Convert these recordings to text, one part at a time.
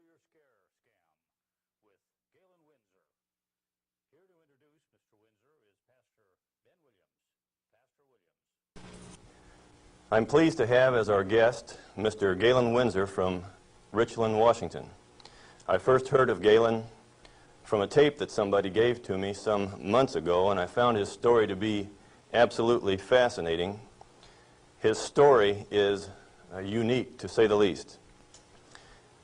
nuclear scare scam with Galen Winsor. Here to introduce Mr. Winsor is Pastor Ben Williams. Pastor Williams. I'm pleased to have as our guest Mr. Galen Winsor from Richland, Washington. I first heard of Galen from a tape that somebody gave to me some months ago, and I found his story to be absolutely fascinating. His story is unique, to say the least.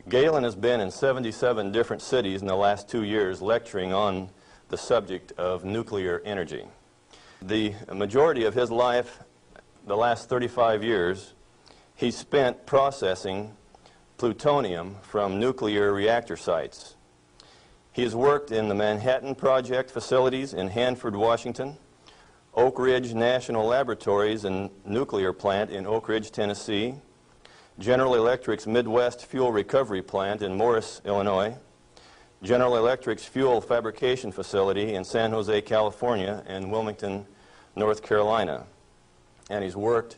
Galen has been in 77 different cities in the last 2 years lecturing on the subject of nuclear energy. The majority of his life, the last 35 years, he spent processing plutonium from nuclear reactor sites. He has worked in the Manhattan Project facilities in Hanford, Washington, Oak Ridge National Laboratories and Nuclear Plant in Oak Ridge, Tennessee, General Electric's Midwest Fuel Recovery Plant in Morris, Illinois, General Electric's Fuel Fabrication Facility in San Jose, California, and Wilmington, North Carolina. And he's worked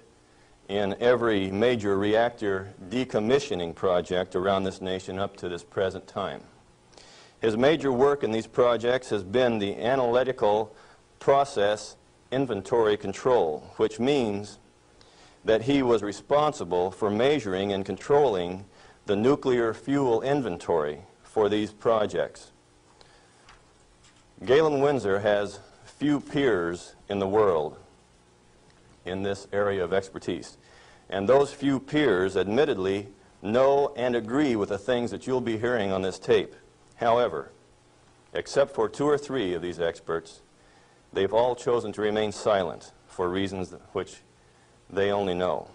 in every major reactor decommissioning project around this nation up to this present time. His major work in these projects has been the analytical process inventory control, which means that he was responsible for measuring and controlling the nuclear fuel inventory for these projects. Galen Winsor has few peers in the world in this area of expertise. And those few peers admittedly know and agree with the things that you'll be hearing on this tape. However, except for 2 or 3 of these experts, they've all chosen to remain silent for reasons which they only know,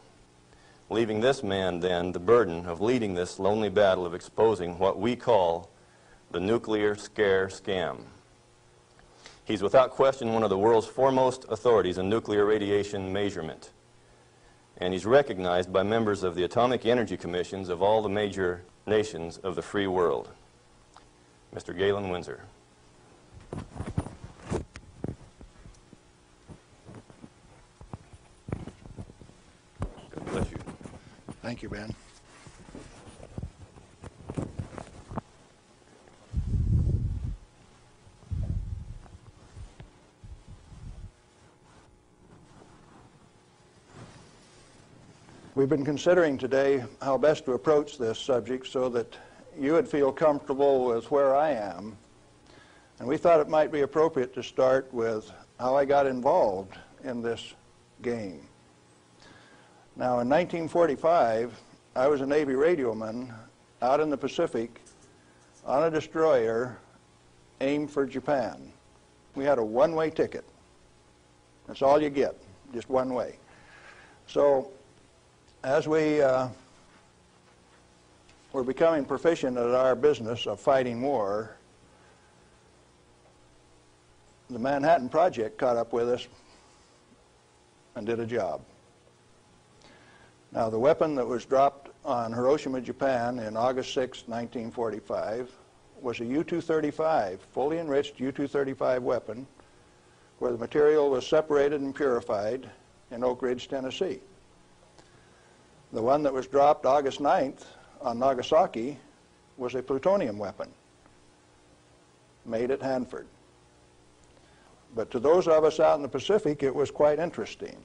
leaving this man then the burden of leading this lonely battle of exposing what we call the nuclear scare scam. He's without question one of the world's foremost authorities in nuclear radiation measurement, and he's recognized by members of the Atomic Energy Commissions of all the major nations of the free world. Mr. Galen Winsor. God bless you. Thank you, Ben. We've been considering today how best to approach this subject so that you would feel comfortable with where I am. And we thought it might be appropriate to start with how I got involved in this game. Now, in 1945, I was a Navy radioman out in the Pacific on a destroyer aimed for Japan. We had a one-way ticket. That's all you get, just one way. So, as we were becoming proficient at our business of fighting war, the Manhattan Project caught up with us and did a job. Now, the weapon that was dropped on Hiroshima, Japan in August 6, 1945 was a U-235, fully enriched U-235 weapon, where the material was separated and purified in Oak Ridge, Tennessee. The one that was dropped August 9th on Nagasaki was a plutonium weapon made at Hanford. But to those of us out in the Pacific, it was quite interesting.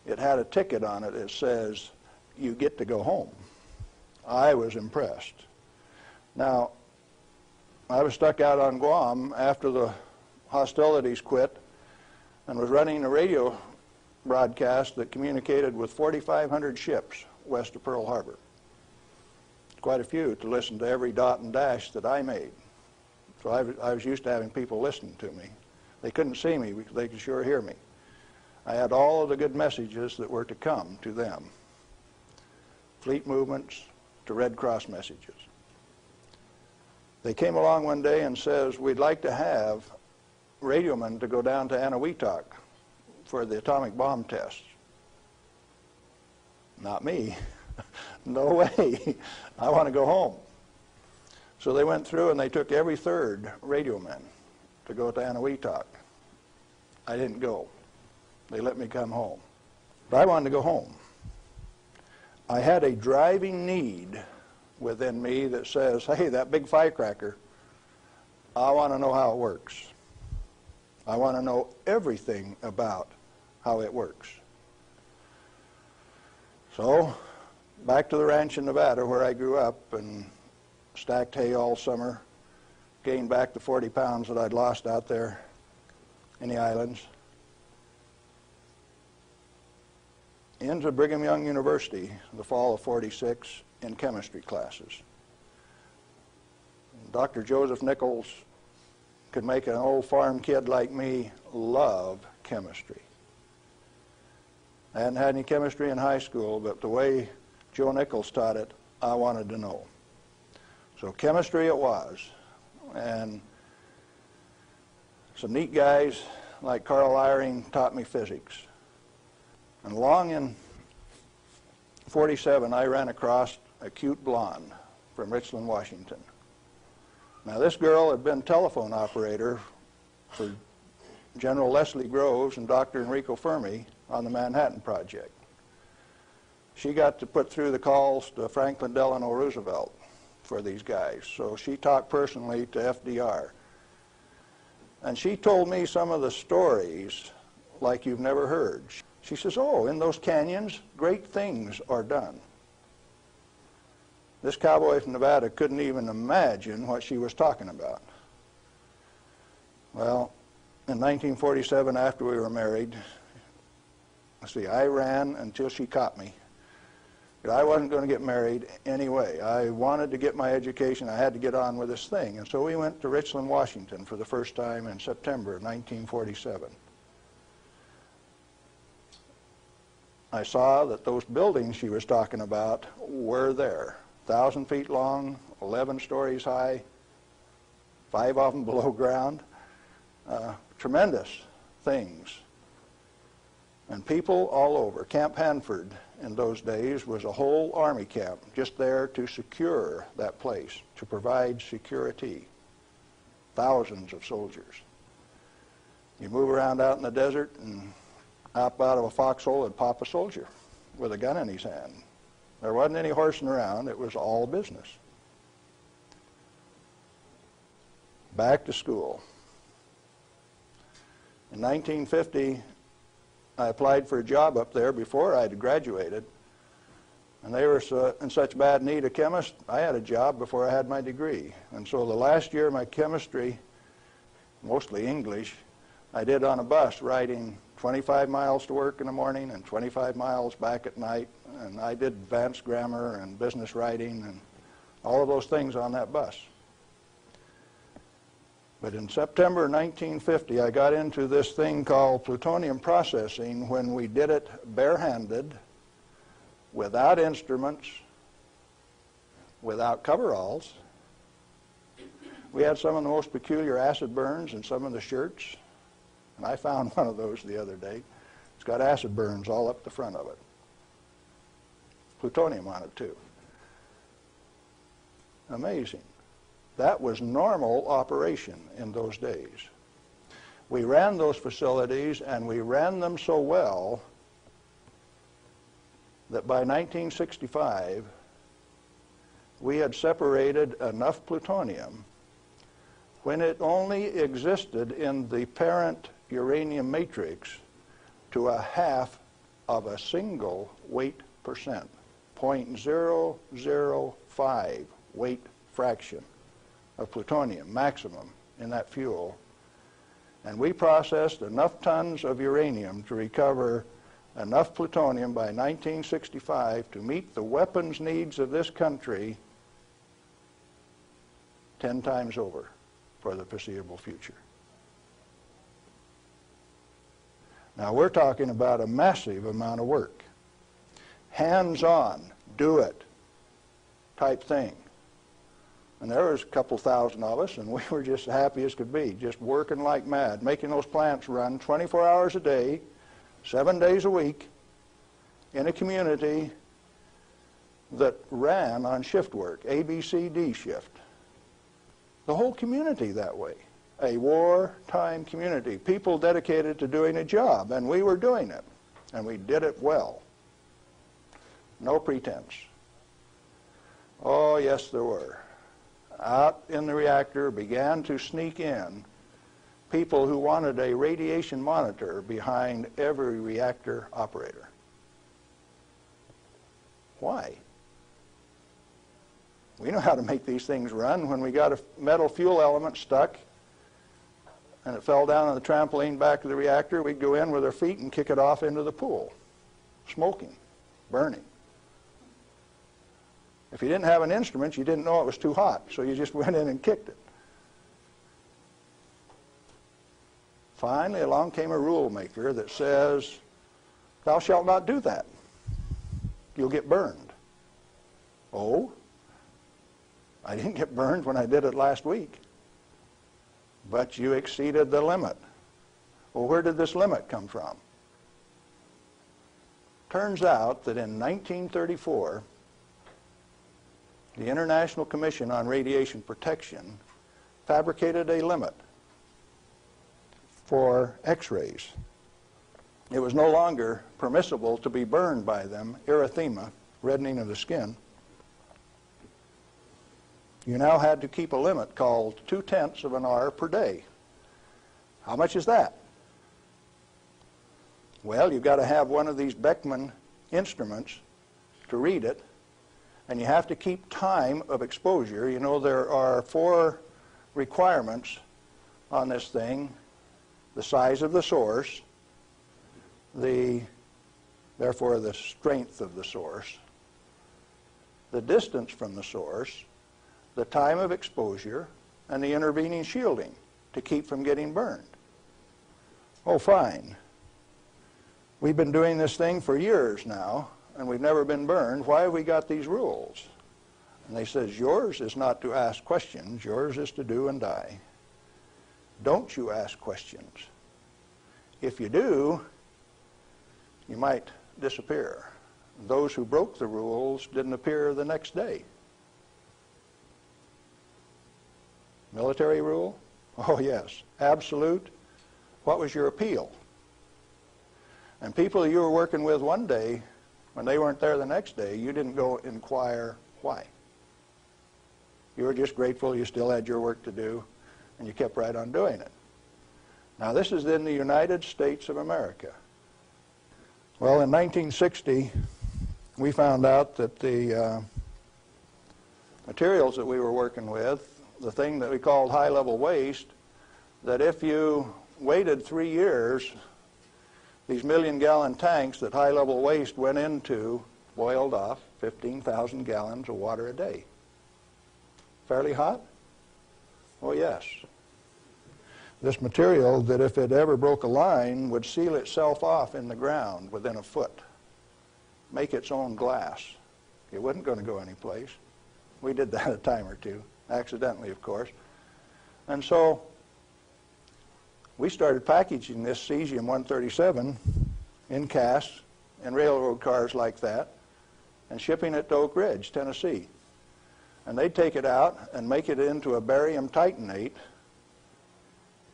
It had a ticket on it that says, "You get to go home." I was impressed. Now, I was stuck out on Guam after the hostilities quit and was running a radio broadcast that communicated with 4,500 ships west of Pearl Harbor. Quite a few to listen to every dot and dash that I made. So I was used to having people listening to me. They couldn't see me, but they could sure hear me. I had all of the good messages that were to come to them. Fleet movements to Red Cross messages. They came along one day and says, "We'd like to have radiomen to go down to Eniwetok for the atomic bomb tests." Not me. No way. I want to go home. So they went through and they took every 3rd radioman to go to Eniwetok. I didn't go. They let me come home. But I wanted to go home. I had a driving need within me that says, hey, that big firecracker, I want to know how it works. I want to know everything about how it works. So, back to the ranch in Nevada where I grew up and stacked hay all summer, gained back the 40 pounds that I'd lost out there in the islands. Into Brigham Young University in the fall of '46 in chemistry classes. Dr. Joseph Nichols could make an old farm kid like me love chemistry. I hadn't had any chemistry in high school, but the way Joe Nichols taught it, I wanted to know. So chemistry it was. And some neat guys like Carl Eyring taught me physics. And along in '47, I ran across a cute blonde from Richland, Washington. Now this girl had been telephone operator for General Leslie Groves and Dr. Enrico Fermi on the Manhattan Project. She got to put through the calls to Franklin Delano Roosevelt for these guys, so she talked personally to FDR. And she told me some of the stories like you've never heard. She says, oh, in those canyons, great things are done. This cowboy from Nevada couldn't even imagine what she was talking about. Well, in 1947, after we were married, I ran until she caught me. But I wasn't going to get married anyway. I wanted to get my education. I had to get on with this thing. And so we went to Richland, Washington for the first time in September of 1947. I saw that those buildings she was talking about were there. 1,000 feet long, 11 stories high, 5 of them below ground. Tremendous things. And people all over. Camp Hanford in those days was a whole army camp just there to secure that place, to provide security. Thousands of soldiers. You move around out in the desert and up out of a foxhole and pop a soldier with a gun in his hand. There wasn't any horsing around. It was all business. Back to school. In 1950, I applied for a job up there before I had graduated, and they were in such bad need of chemists, I had a job before I had my degree. And so the last year of my chemistry, mostly English, I did on a bus, riding 25 miles to work in the morning and 25 miles back at night, and I did advanced grammar and business writing and all of those things on that bus. But in September 1950, I got into this thing called plutonium processing when we did it barehanded, without instruments, without coveralls. We had some of the most peculiar acid burns in some of the shirts, and I found one of those the other day. It's got acid burns all up the front of it. Plutonium on it, too. Amazing. That was normal operation in those days. We ran those facilities, and we ran them so well that by 1965, we had separated enough plutonium when it only existed in the parent uranium matrix to a half of a single weight percent, 0.005 weight fraction of plutonium maximum in that fuel. And we processed enough tons of uranium to recover enough plutonium by 1965 to meet the weapons needs of this country 10 times over for the foreseeable future. Now we're talking about a massive amount of work. Hands-on, do it type thing. And there was a couple thousand of us, and we were just happy as could be, just working like mad, making those plants run 24 hours a day, 7 days a week, in a community that ran on shift work, A, B, C, D shift. The whole community that way. A wartime community, people dedicated to doing a job, and we were doing it, and we did it well. No pretense. Oh, yes, there were. Out in the reactor began to sneak in people who wanted a radiation monitor behind every reactor operator. Why? We know how to make these things run. When we got a metal fuel element stuck and it fell down on the trampoline back of the reactor, we'd go in with our feet and kick it off into the pool, smoking, burning. If you didn't have an instrument, you didn't know it was too hot, so you just went in and kicked it. Finally, along came a rule maker that says, thou shalt not do that. You'll get burned. Oh, I didn't get burned when I did it last week. But you exceeded the limit. Well, where did this limit come from? Turns out that in 1934, the International Commission on Radiation Protection fabricated a limit for X-rays. It was no longer permissible to be burned by them, erythema, reddening of the skin. You now had to keep a limit called 0.2 of an hour per day. How much is that? Well, you've got to have one of these Beckman instruments to read it, and you have to keep time of exposure. You know, there are 4 requirements on this thing: the size of the source, therefore the strength of the source, the distance from the source, the time of exposure, and the intervening shielding to keep from getting burned. Oh, fine. We've been doing this thing for years now, and we've never been burned. Why have we got these rules? And they says, yours is not to ask questions, yours is to do and die. Don't you ask questions. If you do, you might disappear. Those who broke the rules didn't appear the next day. Military rule? Oh, yes. Absolute. What was your appeal? And people you were working with one day, when they weren't there the next day, you didn't go inquire why. You were just grateful you still had your work to do, and you kept right on doing it. Now, this is in the United States of America. Well, in 1960, we found out that the materials that we were working with, the thing that we called high-level waste, that if you waited 3 years, these million-gallon tanks that high-level waste went into boiled off 15,000 gallons of water a day. Fairly hot? Oh, yes. This material that if it ever broke a line would seal itself off in the ground within a foot, make its own glass. It wasn't going to go anyplace. We did that a time or two, accidentally, of course. And so we started packaging this cesium-137 in casks and railroad cars like that and shipping it to Oak Ridge, Tennessee. And they'd take it out and make it into a barium titanate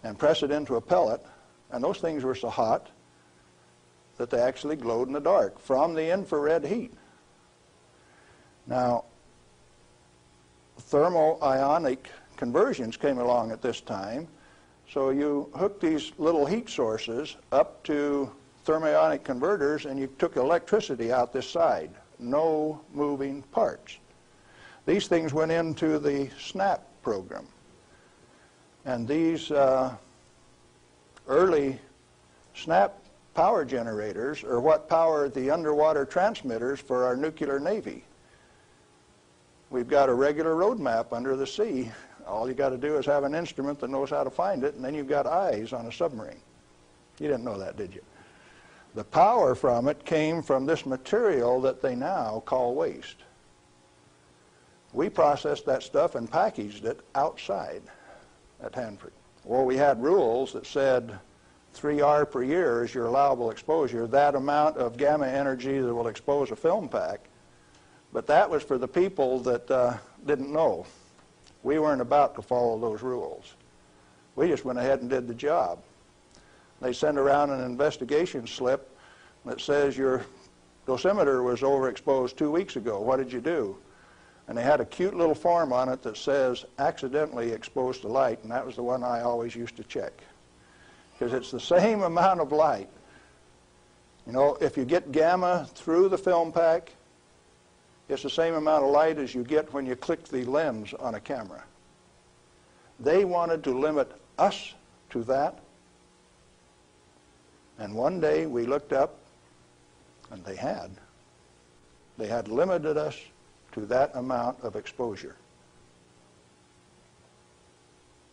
and press it into a pellet, and those things were so hot that they actually glowed in the dark from the infrared heat. Now, thermoionic conversions came along at this time, so you hooked these little heat sources up to thermionic converters and you took electricity out this side. No moving parts. These things went into the SNAP program. And these early SNAP power generators are what powered the underwater transmitters for our nuclear navy. We've got a regular road map under the sea. All you got to do is have an instrument that knows how to find it, and then you've got eyes on a submarine. You didn't know that, did you? The power from it came from this material that they now call waste. We processed that stuff and packaged it outside at Hanford. Well, we had rules that said 3R per year is your allowable exposure, that amount of gamma energy that will expose a film pack. But that was for the people that didn't know. We weren't about to follow those rules. We just went ahead and did the job. They send around an investigation slip that says your dosimeter was overexposed 2 weeks ago. What did you do? And they had a cute little form on it that says accidentally exposed to light, and that was the one I always used to check. Because it's the same amount of light. You know, if you get gamma through the film pack, it's the same amount of light as you get when you click the lens on a camera. They wanted to limit us to that. And one day we looked up, and they had limited us to that amount of exposure.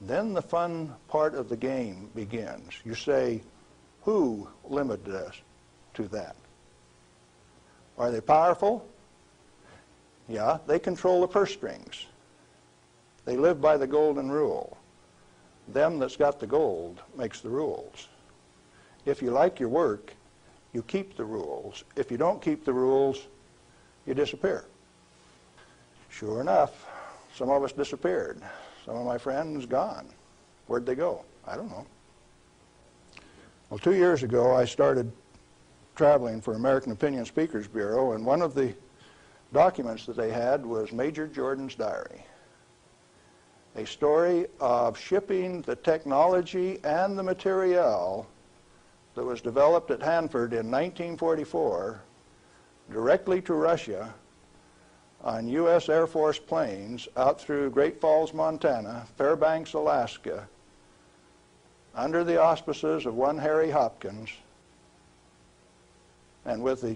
Then the fun part of the game begins. You say, who limited us to that? Are they powerful? Yeah, they control the purse strings. They live by the golden rule. Them that's got the gold makes the rules. If you like your work, you keep the rules. If you don't keep the rules, you disappear. Sure enough, some of us disappeared. Some of my friends gone. Where'd they go? I don't know. Well, 2 years ago, I started traveling for American Opinion Speakers Bureau, and one of the documents that they had was Major Jordan's diary. A story of shipping the technology and the material that was developed at Hanford in 1944 directly to Russia on U.S. Air Force planes out through Great Falls, Montana, Fairbanks, Alaska, under the auspices of one Harry Hopkins, and with the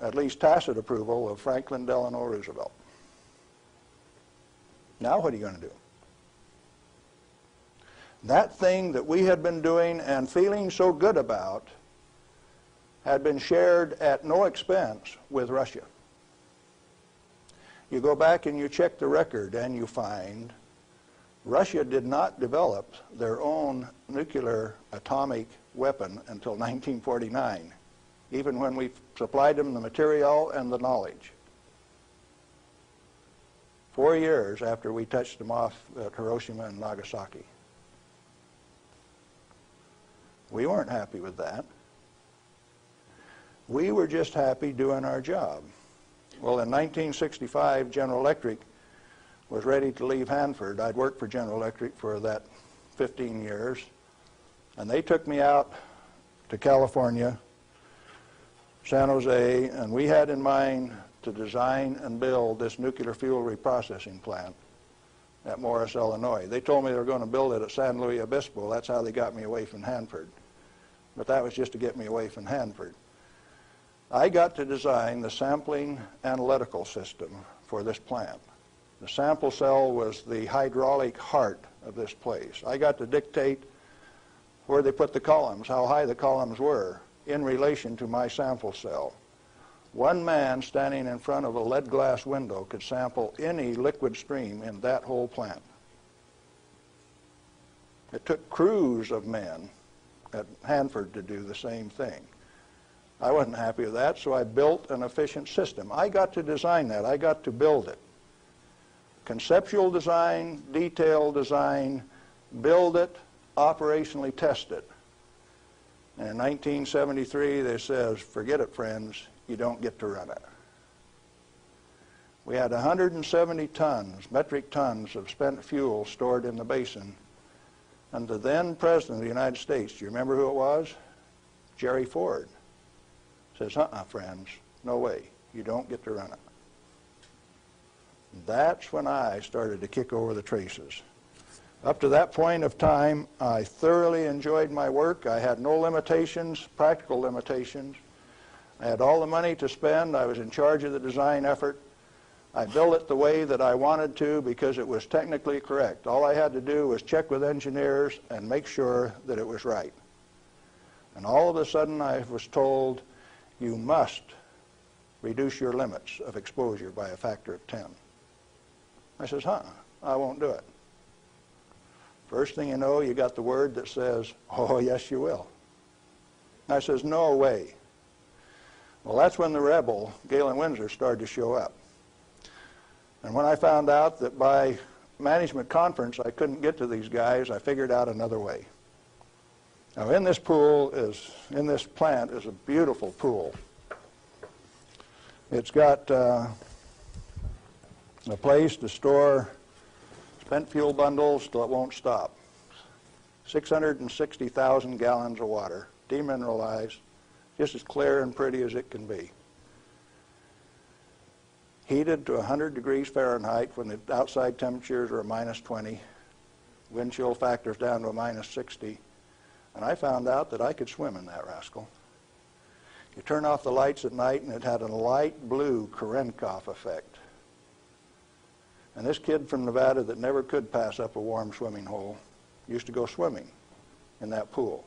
at least tacit approval of Franklin Delano Roosevelt. Now what are you going to do? That thing that we had been doing and feeling so good about had been shared at no expense with Russia. You go back and you check the record and you find Russia did not develop their own nuclear atomic weapon until 1949, even when we supplied them the material and the knowledge. 4 years after we touched them off at Hiroshima and Nagasaki. We weren't happy with that. We were just happy doing our job. Well, in 1965, General Electric was ready to leave Hanford. I'd worked for General Electric for that 15 years, and they took me out to California, San Jose, and we had in mind to design and build this nuclear fuel reprocessing plant at Morris, Illinois. They told me they were going to build it at San Luis Obispo. That's how they got me away from Hanford. But that was just to get me away from Hanford. I got to design the sampling analytical system for this plant. The sample cell was the hydraulic heart of this place. I got to dictate where they put the columns, how high the columns were in relation to my sample cell. One man standing in front of a lead glass window could sample any liquid stream in that whole plant. It took crews of men at Hanford to do the same thing. I wasn't happy with that, so I built an efficient system. I got to design that. I got to build it. Conceptual design, detailed design, build it, operationally test it. And in 1973, they says, forget it, friends, you don't get to run it. We had 170 tons, metric tons of spent fuel stored in the basin. And the then President of the United States, do you remember who it was? Jerry Ford. Says, friends, no way, you don't get to run it. That's when I started to kick over the traces. Up to that point of time, I thoroughly enjoyed my work. I had no limitations, practical limitations. I had all the money to spend. I was in charge of the design effort. I built it the way that I wanted to because it was technically correct. All I had to do was check with engineers and make sure that it was right. And all of a sudden I was told, you must reduce your limits of exposure by a factor of 10. I says, I won't do it. First thing you know, you got the word that says, oh, yes, you will. I says, no way. Well, that's when the rebel, Galen Winsor, started to show up. And when I found out that by management conference I couldn't get to these guys, I figured out another way. Now, in this plant is a beautiful pool. It's got a place to store spent fuel bundles till it won't stop. 660,000 gallons of water, demineralized, just as clear and pretty as it can be. Heated to 100 degrees Fahrenheit when the outside temperatures are minus 20, wind chill factors down to a minus 60, and I found out that I could swim in that rascal. You turn off the lights at night and it had a light blue Cherenkov effect. And this kid from Nevada that never could pass up a warm swimming hole used to go swimming in that pool.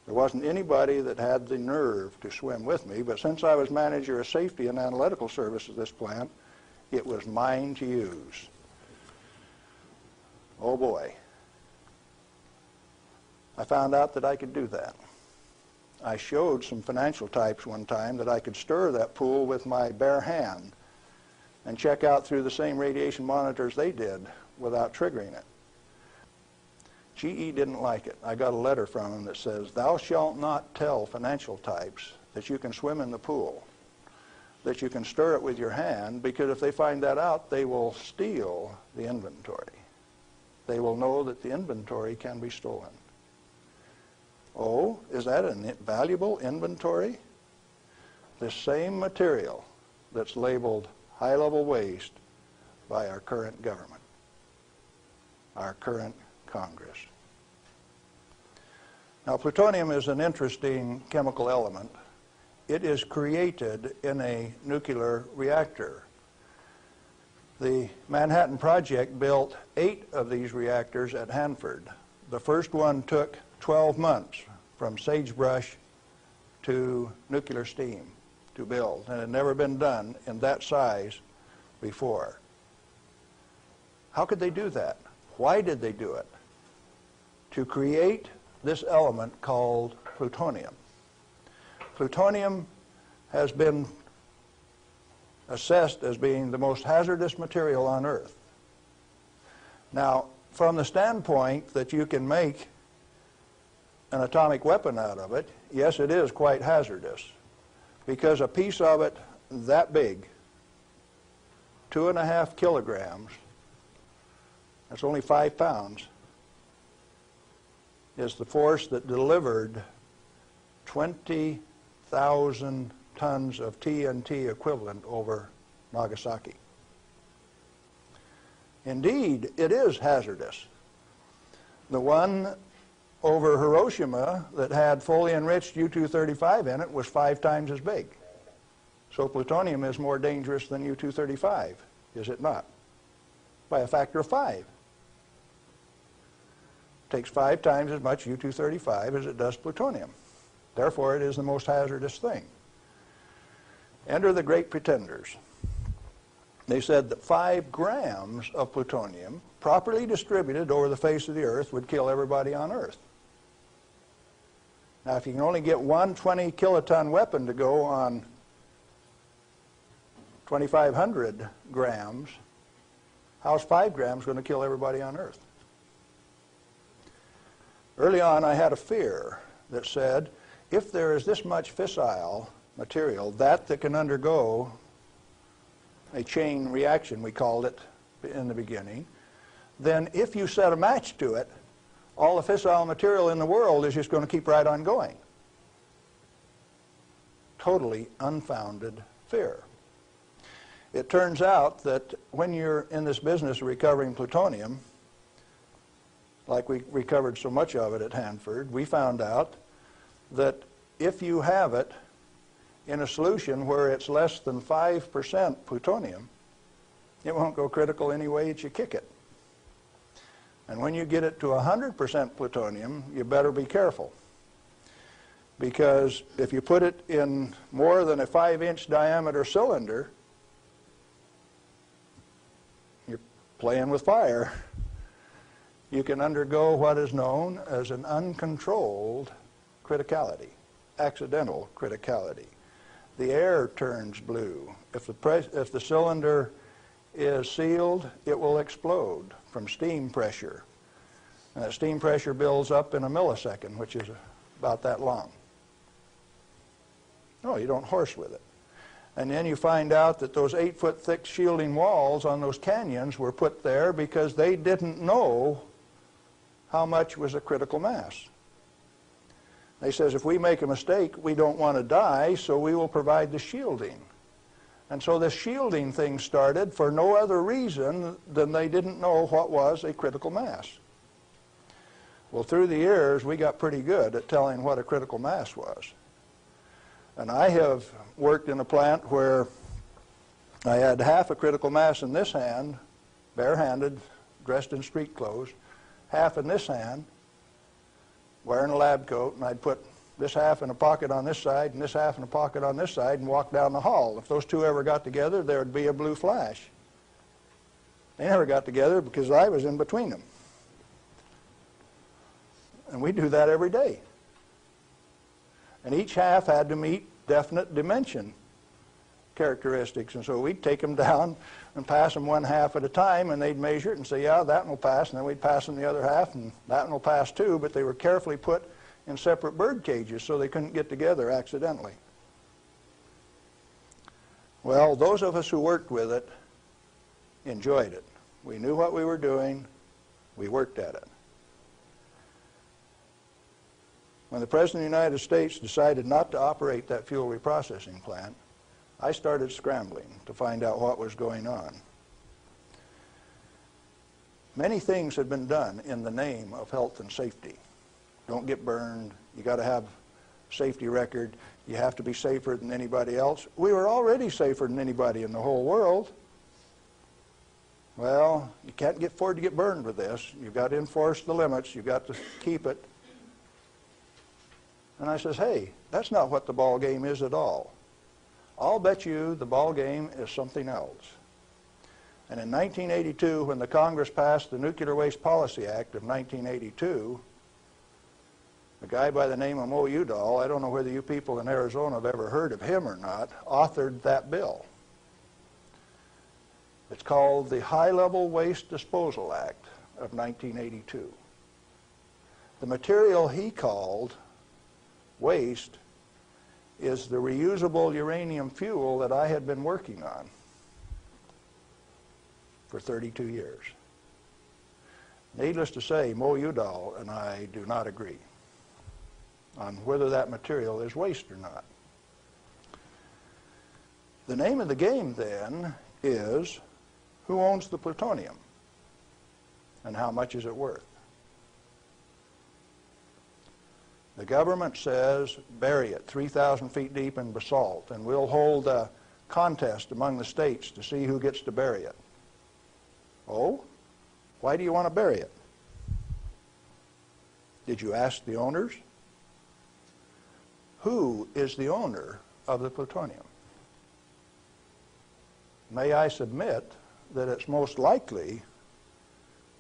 There wasn't anybody that had the nerve to swim with me, but since I was manager of safety and analytical service at this plant, it was mine to use. Oh boy. I found out that I could do that. I showed some financial types one time that I could stir that pool with my bare hand and check out through the same radiation monitors they did without triggering it. GE didn't like it. I got a letter from him that says, "Thou shalt not tell financial types that you can swim in the pool, that you can stir it with your hand, because if they find that out, they will steal the inventory. They will know that the inventory can be stolen." Oh, is that a valuable inventory? The same material that's labeled high-level waste by our current government, our current Congress. Now, plutonium is an interesting chemical element. It is created in a nuclear reactor. The Manhattan Project built 8 of these reactors at Hanford. The first one took 12 months from sagebrush to nuclear steam to build, and it had never been done in that size before. How could they do that? Why did they do it? To create this element called plutonium. Plutonium has been assessed as being the most hazardous material on Earth. Now, from the standpoint that you can make an atomic weapon out of it, yes, it is quite hazardous, because a piece of it that big, 2.5 kilograms, that's only 5 pounds, is the force that delivered 20,000 tons of TNT equivalent over Nagasaki. Indeed, it is hazardous. The one over Hiroshima that had fully enriched U-235 in it was 5 times as big. So plutonium is more dangerous than U-235, is it not? By a factor of 5. It takes 5 times as much U-235 as it does plutonium. Therefore, it is the most hazardous thing. Enter the great pretenders. They said that 5 grams of plutonium, properly distributed over the face of the Earth, would kill everybody on Earth. Now, if you can only get one 20-kiloton weapon to go on 2,500 grams, how's 5 grams going to kill everybody on Earth? Early on, I had a fear that said, if there is this much fissile material, that can undergo a chain reaction, we called it in the beginning, then if you set a match to it, all the fissile material in the world is just going to keep right on going. Totally unfounded fear. It turns out that when you're in this business of recovering plutonium, like we recovered so much of it at Hanford, we found out that if you have it in a solution where it's less than 5% plutonium, it won't go critical any way that you kick it. And when you get it to 100% plutonium, you better be careful. Because if you put it in more than a 5-inch diameter cylinder, you're playing with fire. You can undergo what is known as an uncontrolled criticality, accidental criticality. The air turns blue. If the cylinder is sealed, it will explode from steam pressure. And that steam pressure builds up in a millisecond, which is about that long. No, you don't horse with it. And then you find out that those 8-foot thick shielding walls on those canyons were put there because they didn't know how much was a critical mass. They says, if we make a mistake, we don't want to die, so we will provide the shielding. And so the shielding thing started for no other reason than they didn't know what was a critical mass. Well, through the years, we got pretty good at telling what a critical mass was. And I have worked in a plant where I had half a critical mass in this hand, barehanded, dressed in street clothes, half in this hand, wearing a lab coat, and I'd put this half in a pocket on this side and this half in a pocket on this side and walk down the hall. If those two ever got together, there would be a blue flash. They never got together because I was in between them. And we do that every day. And each half had to meet definite dimension characteristics. And so we'd take them down and pass them one half at a time, and they'd measure it and say, yeah, that one will pass. And then we'd pass them the other half, and that one will pass too. But they were carefully put in separate bird cages so they couldn't get together accidentally. Well, those of us who worked with it enjoyed it. We knew what we were doing. We worked at it. When the President of the United States decided not to operate that fuel reprocessing plant, I started scrambling to find out what was going on. Many things had been done in the name of health and safety. Don't get burned. You got to have a safety record. You have to be safer than anybody else. We were already safer than anybody in the whole world. Well, you can't afford to get burned with this. You've got to enforce the limits. You've got to keep it. And I says, hey, that's not what the ball game is at all. I'll bet you the ball game is something else. And in 1982, when the Congress passed the Nuclear Waste Policy Act of 1982, a guy by the name of Mo Udall, I don't know whether you people in Arizona have ever heard of him or not, authored that bill. It's called the High-Level Waste Disposal Act of 1982. The material he called waste is the reusable uranium fuel that I had been working on for 32 years. Needless to say, Mo Udall and I do not agree on whether that material is waste or not. The name of the game then is, who owns the plutonium and how much is it worth? The government says, bury it 3,000 feet deep in basalt, and we'll hold a contest among the states to see who gets to bury it. Oh? Why do you want to bury it? Did you ask the owners? Who is the owner of the plutonium? May I submit that it's most likely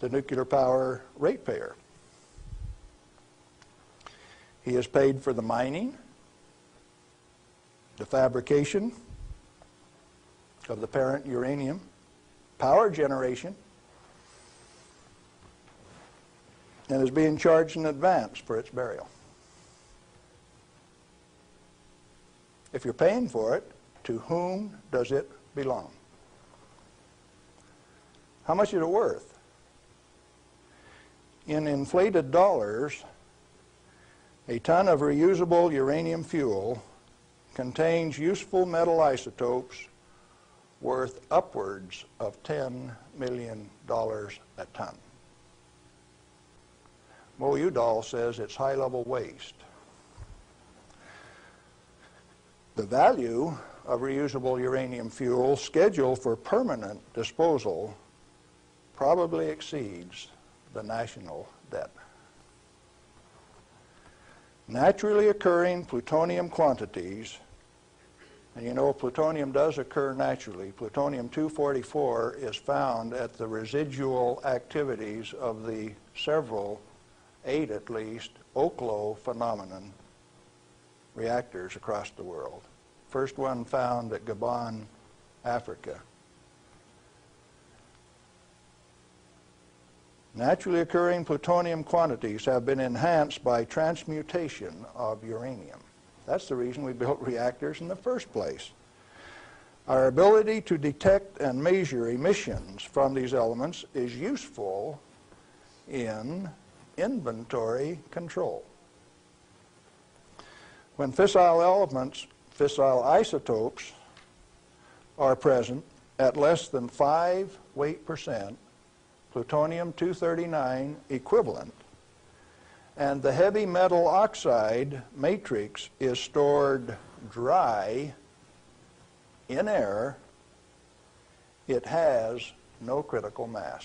the nuclear power ratepayer. He is paid for the mining, the fabrication of the parent uranium, power generation, and is being charged in advance for its burial. If you're paying for it, to whom does it belong? How much is it worth? In inflated dollars, a ton of reusable uranium fuel contains useful metal isotopes worth upwards of $10 million a ton. Mo Udall says it's high-level waste. The value of reusable uranium fuel scheduled for permanent disposal probably exceeds the national debt. Naturally occurring plutonium quantities, and you know plutonium does occur naturally. Plutonium-244 is found at the residual activities of the several, 8 at least, Oklo phenomenon reactors across the world. First one found at Gabon, Africa. Naturally occurring plutonium quantities have been enhanced by transmutation of uranium. That's the reason we built reactors in the first place. Our ability to detect and measure emissions from these elements is useful in inventory control. When fissile elements, fissile isotopes, are present at less than 5 weight percent, plutonium-239 equivalent, and the heavy metal oxide matrix is stored dry in air, it has no critical mass.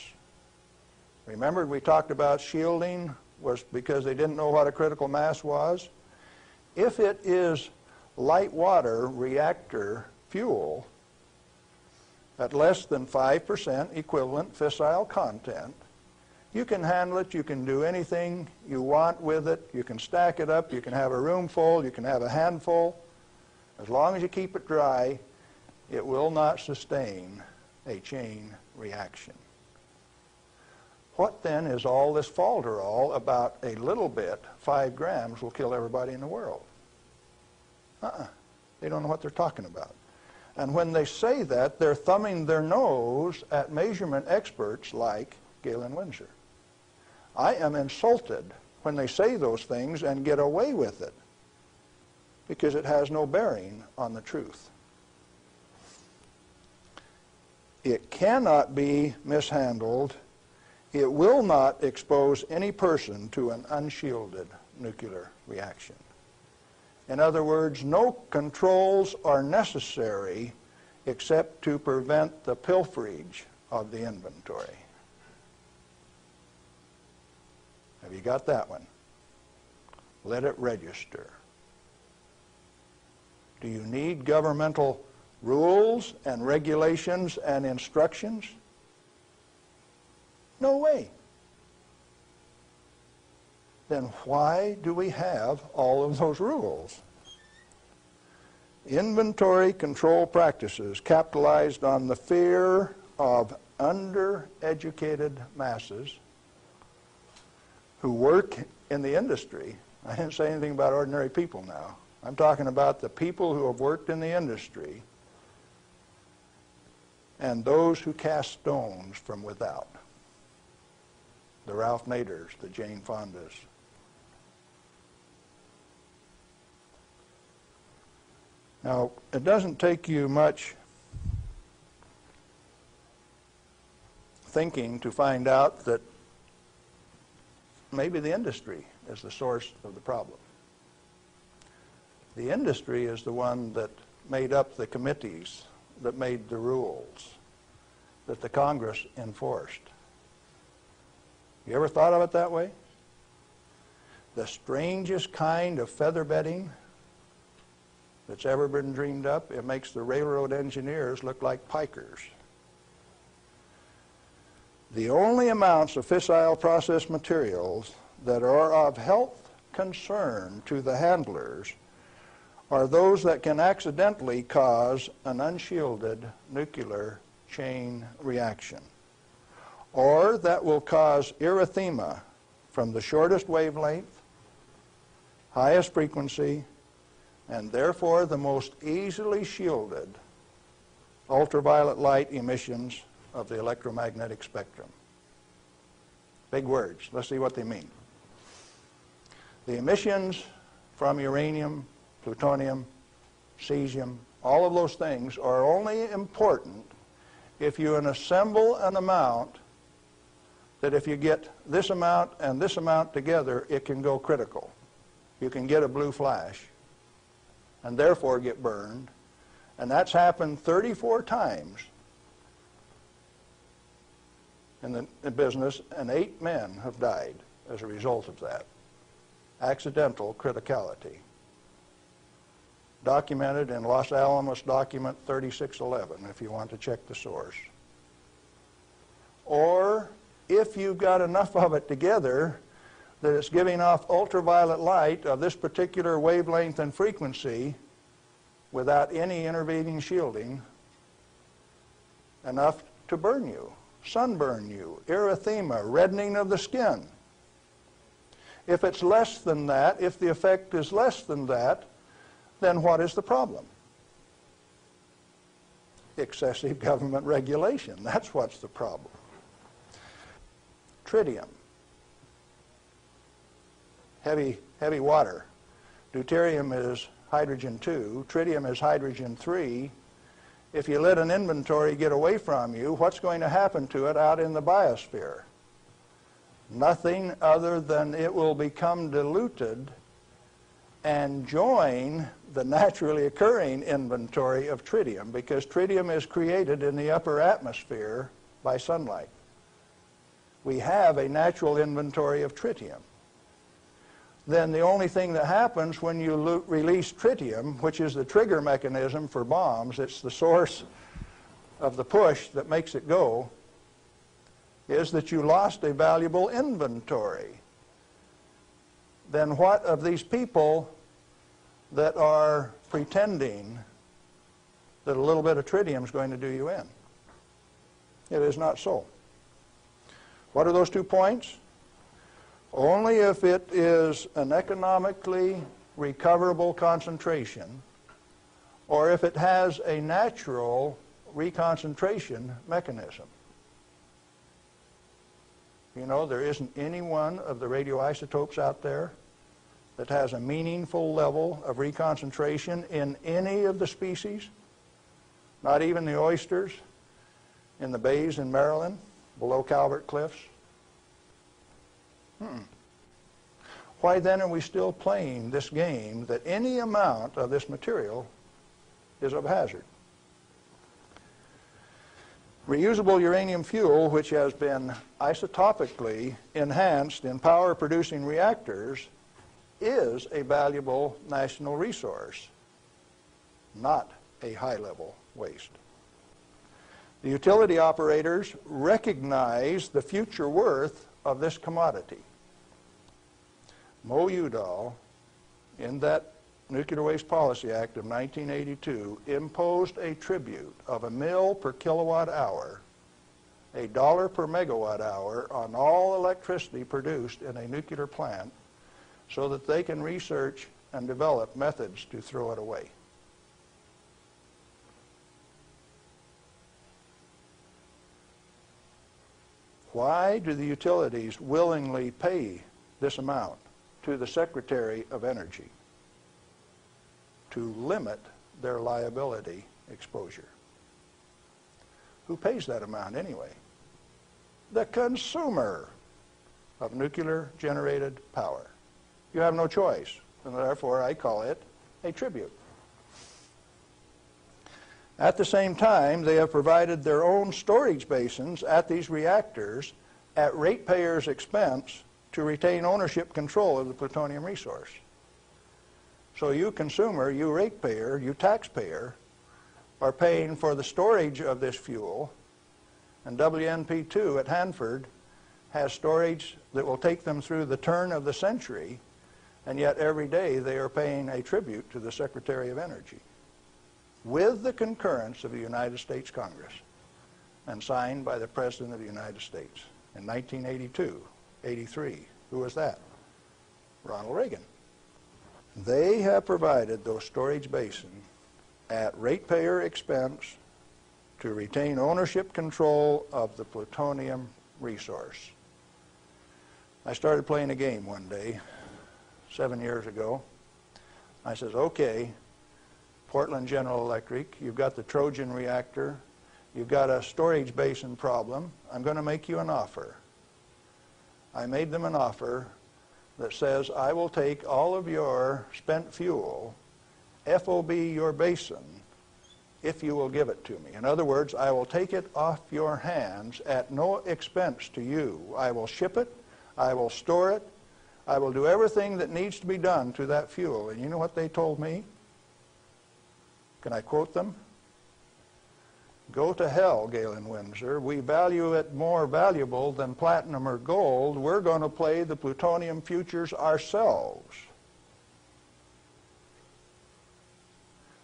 Remember, we talked about shielding was because they didn't know what a critical mass was? If it is light water reactor fuel at less than 5% equivalent fissile content, you can handle it, you can do anything you want with it, you can stack it up, you can have a room full, you can have a handful. As long as you keep it dry, it will not sustain a chain reaction. What then is all this falderall about a little bit, 5 grams, will kill everybody in the world? They don't know what they're talking about. And when they say that, they're thumbing their nose at measurement experts like Galen Winsor. I am insulted when they say those things and get away with it because it has no bearing on the truth. It cannot be mishandled. It will not expose any person to an unshielded nuclear reaction. In other words, no controls are necessary except to prevent the pilferage of the inventory. Have you got that one? Let it register. Do you need governmental rules and regulations and instructions? No way. Then why do we have all of those rules? Inventory control practices capitalized on the fear of undereducated masses who work in the industry. I didn't say anything about ordinary people now. I'm talking about the people who have worked in the industry and those who cast stones from without. The Ralph Naders, the Jane Fondas. Now, it doesn't take you much thinking to find out that maybe the industry is the source of the problem. The industry is the one that made up the committees that made the rules that the Congress enforced. You ever thought of it that way? The strangest kind of feather bedding that's ever been dreamed up, it makes the railroad engineers look like pikers. The only amounts of fissile process materials that are of health concern to the handlers are those that can accidentally cause an unshielded nuclear chain reaction, or that will cause erythema from the shortest wavelength, highest frequency, and therefore the most easily shielded ultraviolet light emissions of the electromagnetic spectrum. Big words. Let's see what they mean. The emissions from uranium, plutonium, cesium, all of those things are only important if you assemble an amount that if you get this amount and this amount together, it can go critical. You can get a blue flash and therefore get burned. And that's happened 34 times in the business, and 8 men have died as a result of that. Accidental criticality. Documented in Los Alamos document 3611, if you want to check the source. Or if you've got enough of it together that it's giving off ultraviolet light of this particular wavelength and frequency without any intervening shielding, enough to burn you, sunburn you, erythema, reddening of the skin. If it's less than that, if the effect is less than that, then what is the problem? excessive government regulation. That's what's the problem. Tritium, heavy water. Deuterium is hydrogen 2. Tritium is hydrogen 3. If you let an inventory get away from you, what's going to happen to it out in the biosphere? Nothing other than it will become diluted and join the naturally occurring inventory of tritium, because tritium is created in the upper atmosphere by sunlight. We have a natural inventory of tritium. Then the only thing that happens when you release tritium, which is the trigger mechanism for bombs, it's the source of the push that makes it go, is that you lost a valuable inventory. Then what of these people that are pretending that a little bit of tritium is going to do you in? It is not so. What are those 2 points? Only if it is an economically recoverable concentration, or if it has a natural reconcentration mechanism. You know, there isn't any one of the radioisotopes out there that has a meaningful level of reconcentration in any of the species, not even the oysters in the bays in Maryland, below Calvert Cliffs. Why then are we still playing this game that any amount of this material is of hazard? Reusable uranium fuel, which has been isotopically enhanced in power-producing reactors, is a valuable national resource, not a high-level waste. The utility operators recognize the future worth of this commodity. Mo Udall, in that Nuclear Waste Policy Act of 1982, imposed a tribute of $1 per kilowatt hour, $1 per megawatt hour on all electricity produced in a nuclear plant, so that they can research and develop methods to throw it away. Why do the utilities willingly pay this amount to the Secretary of Energy? To limit their liability exposure. Who pays that amount anyway? The consumer of nuclear generated power. You have no choice, and therefore I call it a tribute. At the same time, they have provided their own storage basins at these reactors at ratepayers' expense to retain ownership control of the plutonium resource. So you consumer, you ratepayer, you taxpayer, are paying for the storage of this fuel, and WNP2 at Hanford has storage that will take them through the turn of the century, and yet every day they are paying a tribute to the Secretary of Energy, with the concurrence of the United States Congress, and signed by the President of the United States in 1982, 83. Who was that? Ronald Reagan. They have provided those storage basins at ratepayer expense to retain ownership control of the plutonium resource. I started playing a game one day, 7 years ago. I says, okay, Portland General Electric, you've got the Trojan reactor, you've got a storage basin problem, I'm going to make you an offer. I made them an offer that says, I will take all of your spent fuel, FOB your basin, if you will give it to me. In other words, I will take it off your hands at no expense to you. I will ship it, I will store it, I will do everything that needs to be done to that fuel. And you know what they told me? Can I quote them? Go to hell, Galen Winsor. We value it more valuable than platinum or gold. We're going to play the plutonium futures ourselves.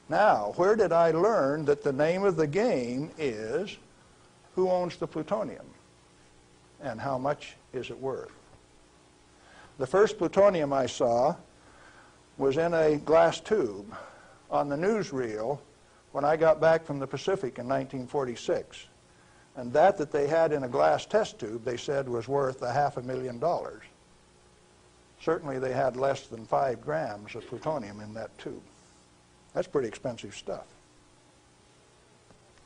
Now, where did I learn that the name of the game is who owns the plutonium and how much is it worth? The first plutonium I saw was in a glass tube. On the newsreel when I got back from the Pacific in 1946. And that they had in a glass test tube, they said, was worth $500,000. Certainly they had less than 5 grams of plutonium in that tube. That's pretty expensive stuff.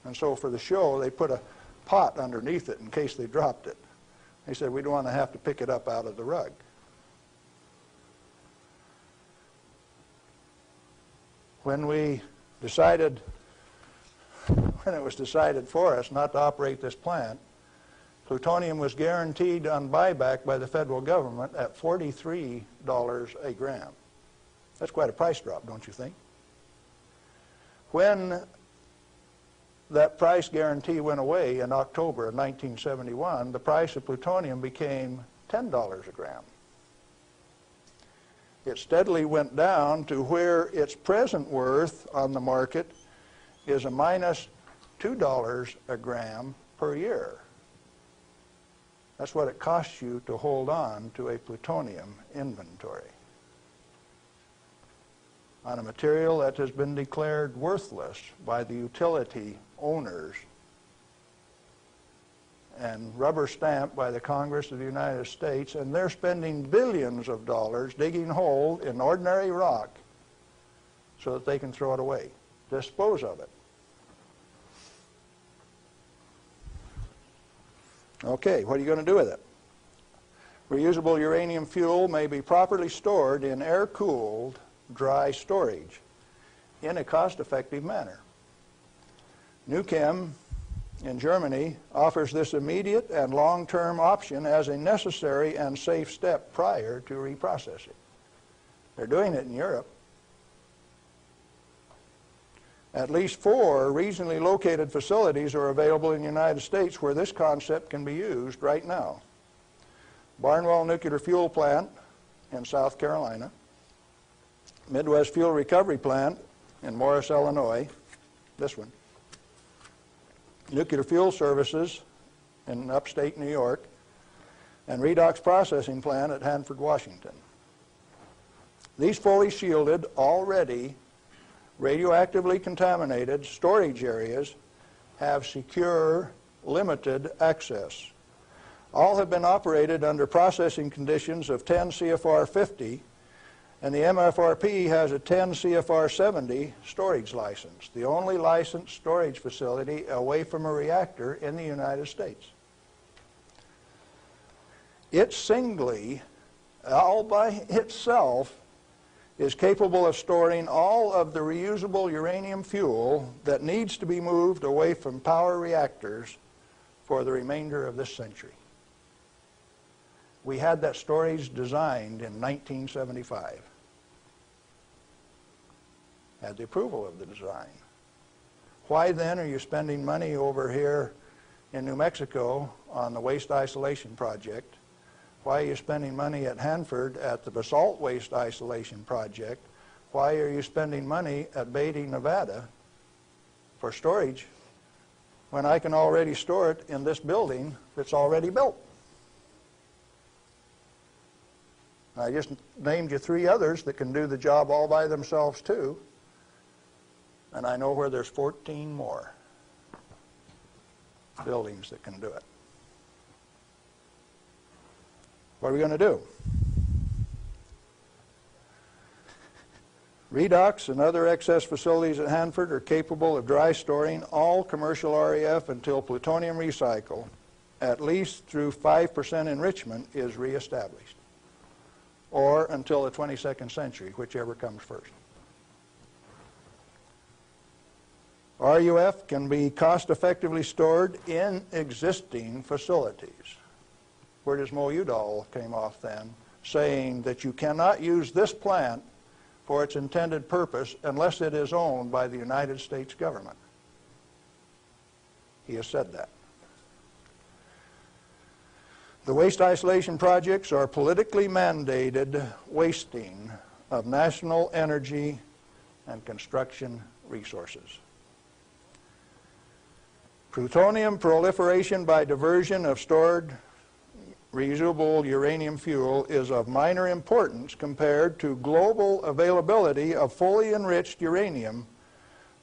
And so for the show, they put a pot underneath it in case they dropped it. They said, we don't want to have to pick it up out of the rug. When it was decided for us not to operate this plant, plutonium was guaranteed on buyback by the federal government at $43 a gram. That's quite a price drop, don't you think? When that price guarantee went away in October of 1971, the price of plutonium became $10 a gram. It steadily went down to where its present worth on the market is a minus $2 a gram per year. That's what it costs you to hold on to a plutonium inventory on a material that has been declared worthless by the utility owners and rubber stamped by the Congress of the United States, and they're spending billions of dollars digging holes in ordinary rock so that they can throw it away, dispose of it. Okay, what are you going to do with it? Reusable uranium fuel may be properly stored in air-cooled, dry storage in a cost-effective manner. Nuchem in Germany offers this immediate and long-term option as a necessary and safe step prior to reprocessing. They're doing it in Europe. At least 4 regionally located facilities are available in the United States where this concept can be used right now. Barnwell Nuclear Fuel Plant in South Carolina, Midwest Fuel Recovery Plant in Morris, Illinois, this one, Nuclear Fuel Services in upstate New York, and Redox Processing Plant at Hanford, Washington. These fully shielded, already radioactively contaminated storage areas have secure, limited access. All have been operated under processing conditions of 10 CFR 50, and the MFRP has a 10 CFR 70 storage license, the only licensed storage facility away from a reactor in the United States. It singly, all by itself, is capable of storing all of the reusable uranium fuel that needs to be moved away from power reactors for the remainder of this century. We had that storage designed in 1975. Had the approval of the design. Why then are you spending money over here in New Mexico on the waste isolation project? Why are you spending money at Hanford at the basalt waste isolation project? Why are you spending money at Beatty, Nevada for storage when I can already store it in this building that's already built? I just named you 3 others that can do the job all by themselves too, and I know where there's 14 more buildings that can do it. What are we going to do? Redox and other excess facilities at Hanford are capable of dry storing all commercial REF until plutonium recycle, at least through 5% enrichment, is reestablished, or until the 22nd century, whichever comes first. RUF can be cost-effectively stored in existing facilities. Where does Mo Udall came off then, saying that you cannot use this plant for its intended purpose unless it is owned by the United States government. He has said that. The waste isolation projects are politically mandated wasting of national energy and construction resources. Plutonium proliferation by diversion of stored reusable uranium fuel is of minor importance compared to global availability of fully enriched uranium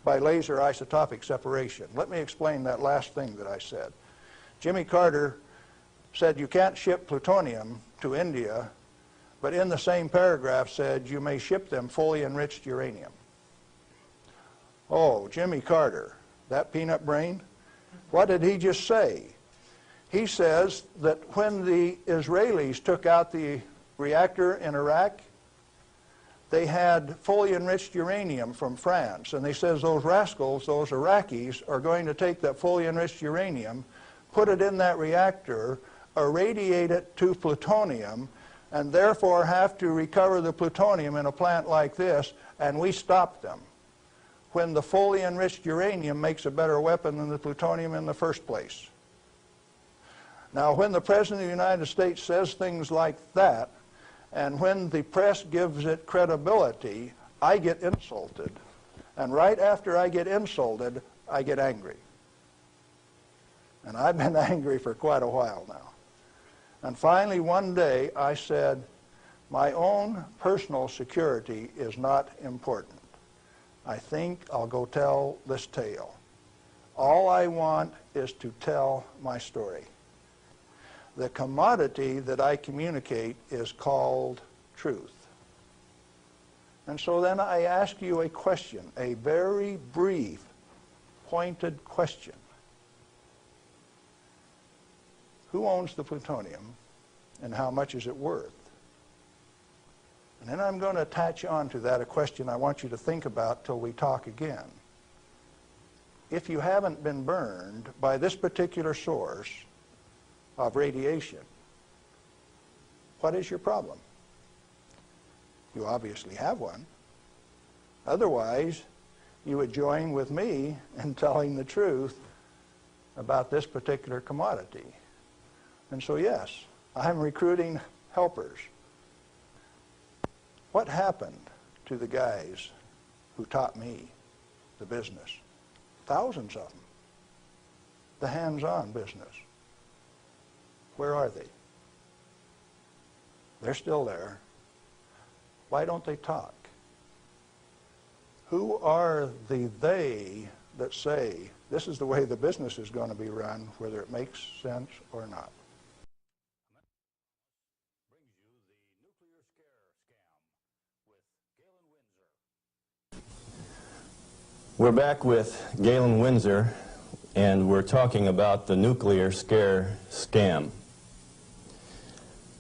by laser isotopic separation. Let me explain that last thing that I said. Jimmy Carter said you can't ship plutonium to India, but in the same paragraph said you may ship them fully enriched uranium. Oh, Jimmy Carter, that peanut brain, what did he just say? He says that when the Israelis took out the reactor in Iraq, they had fully enriched uranium from France, and they says those rascals, those Iraqis, are going to take that fully enriched uranium, put it in that reactor, irradiate it to plutonium, and therefore have to recover the plutonium in a plant like this, and we stopped them when the fully enriched uranium makes a better weapon than the plutonium in the first place. Now, when the President of the United States says things like that, and when the press gives it credibility, I get insulted. And right after I get insulted, I get angry. And I've been angry for quite a while now. And finally, one day, I said, my own personal security is not important. I think I'll go tell this tale. All I want is to tell my story. The commodity that I communicate is called truth. And so then I ask you a question, a very brief, pointed question. Who owns the plutonium, and how much is it worth? And then I'm going to attach on to that a question I want you to think about till we talk again. If you haven't been burned by this particular source of radiation, what is your problem? You obviously have one. Otherwise, you would join with me in telling the truth about this particular commodity. And so yes, I'm recruiting helpers. What happened to the guys who taught me the business? Thousands of them. The hands-on business. Where are they? They're still there. Why don't they talk? Who are the they that say this is the way the business is going to be run, whether it makes sense or not? Brings you the nuclear scare scam with Galen Winsor. We're back with Galen Winsor, and we're talking about the nuclear scare scam.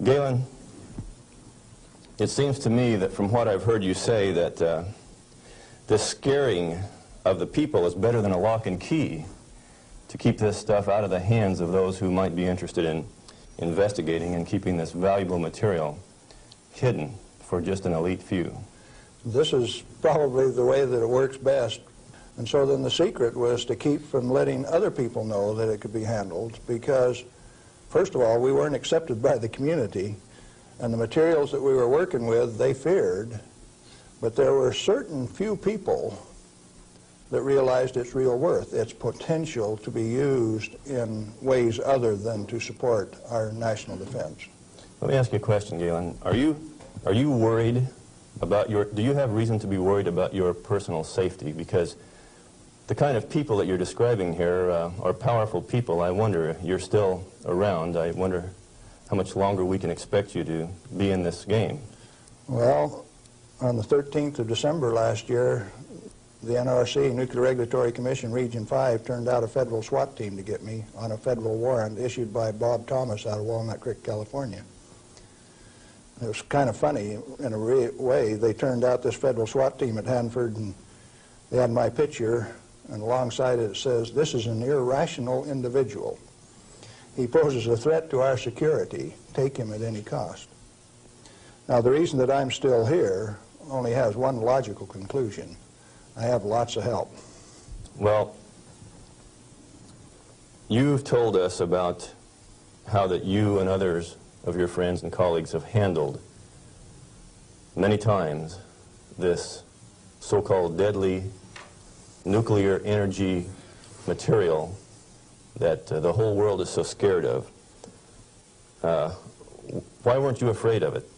Galen, it seems to me that from what I've heard you say that the scaring of the people is better than a lock and key to keep this stuff out of the hands of those who might be interested in investigating and keeping this valuable material hidden for just an elite few. This is probably the way that it works best. And so then the secret was to keep from letting other people know that it could be handled, because first of all, we weren't accepted by the community, and the materials that we were working with, they feared, but there were certain few people that realized its real worth, its potential to be used in ways other than to support our national defense. Let me ask you a question, Galen. Are you worried about do you have reason to be worried about your personal safety? Because the kind of people that you're describing here are powerful people. I wonder if you're still around. I wonder how much longer we can expect you to be in this game. Well, on the 13th of December last year, the NRC, Nuclear Regulatory Commission, Region 5, turned out a federal SWAT team to get me on a federal warrant issued by Bob Thomas out of Walnut Creek, California. It was kind of funny in a way. They turned out this federal SWAT team at Hanford, and they had my picture, and alongside it says, "This is an irrational individual. He poses a threat to our security. Take him at any cost." Now, the reason that I'm still here only has one logical conclusion. I have lots of help. Well, you've told us about how that you and others of your friends and colleagues have handled many times this so-called deadly nuclear energy material that the whole world is so scared of. Why weren't you afraid of it?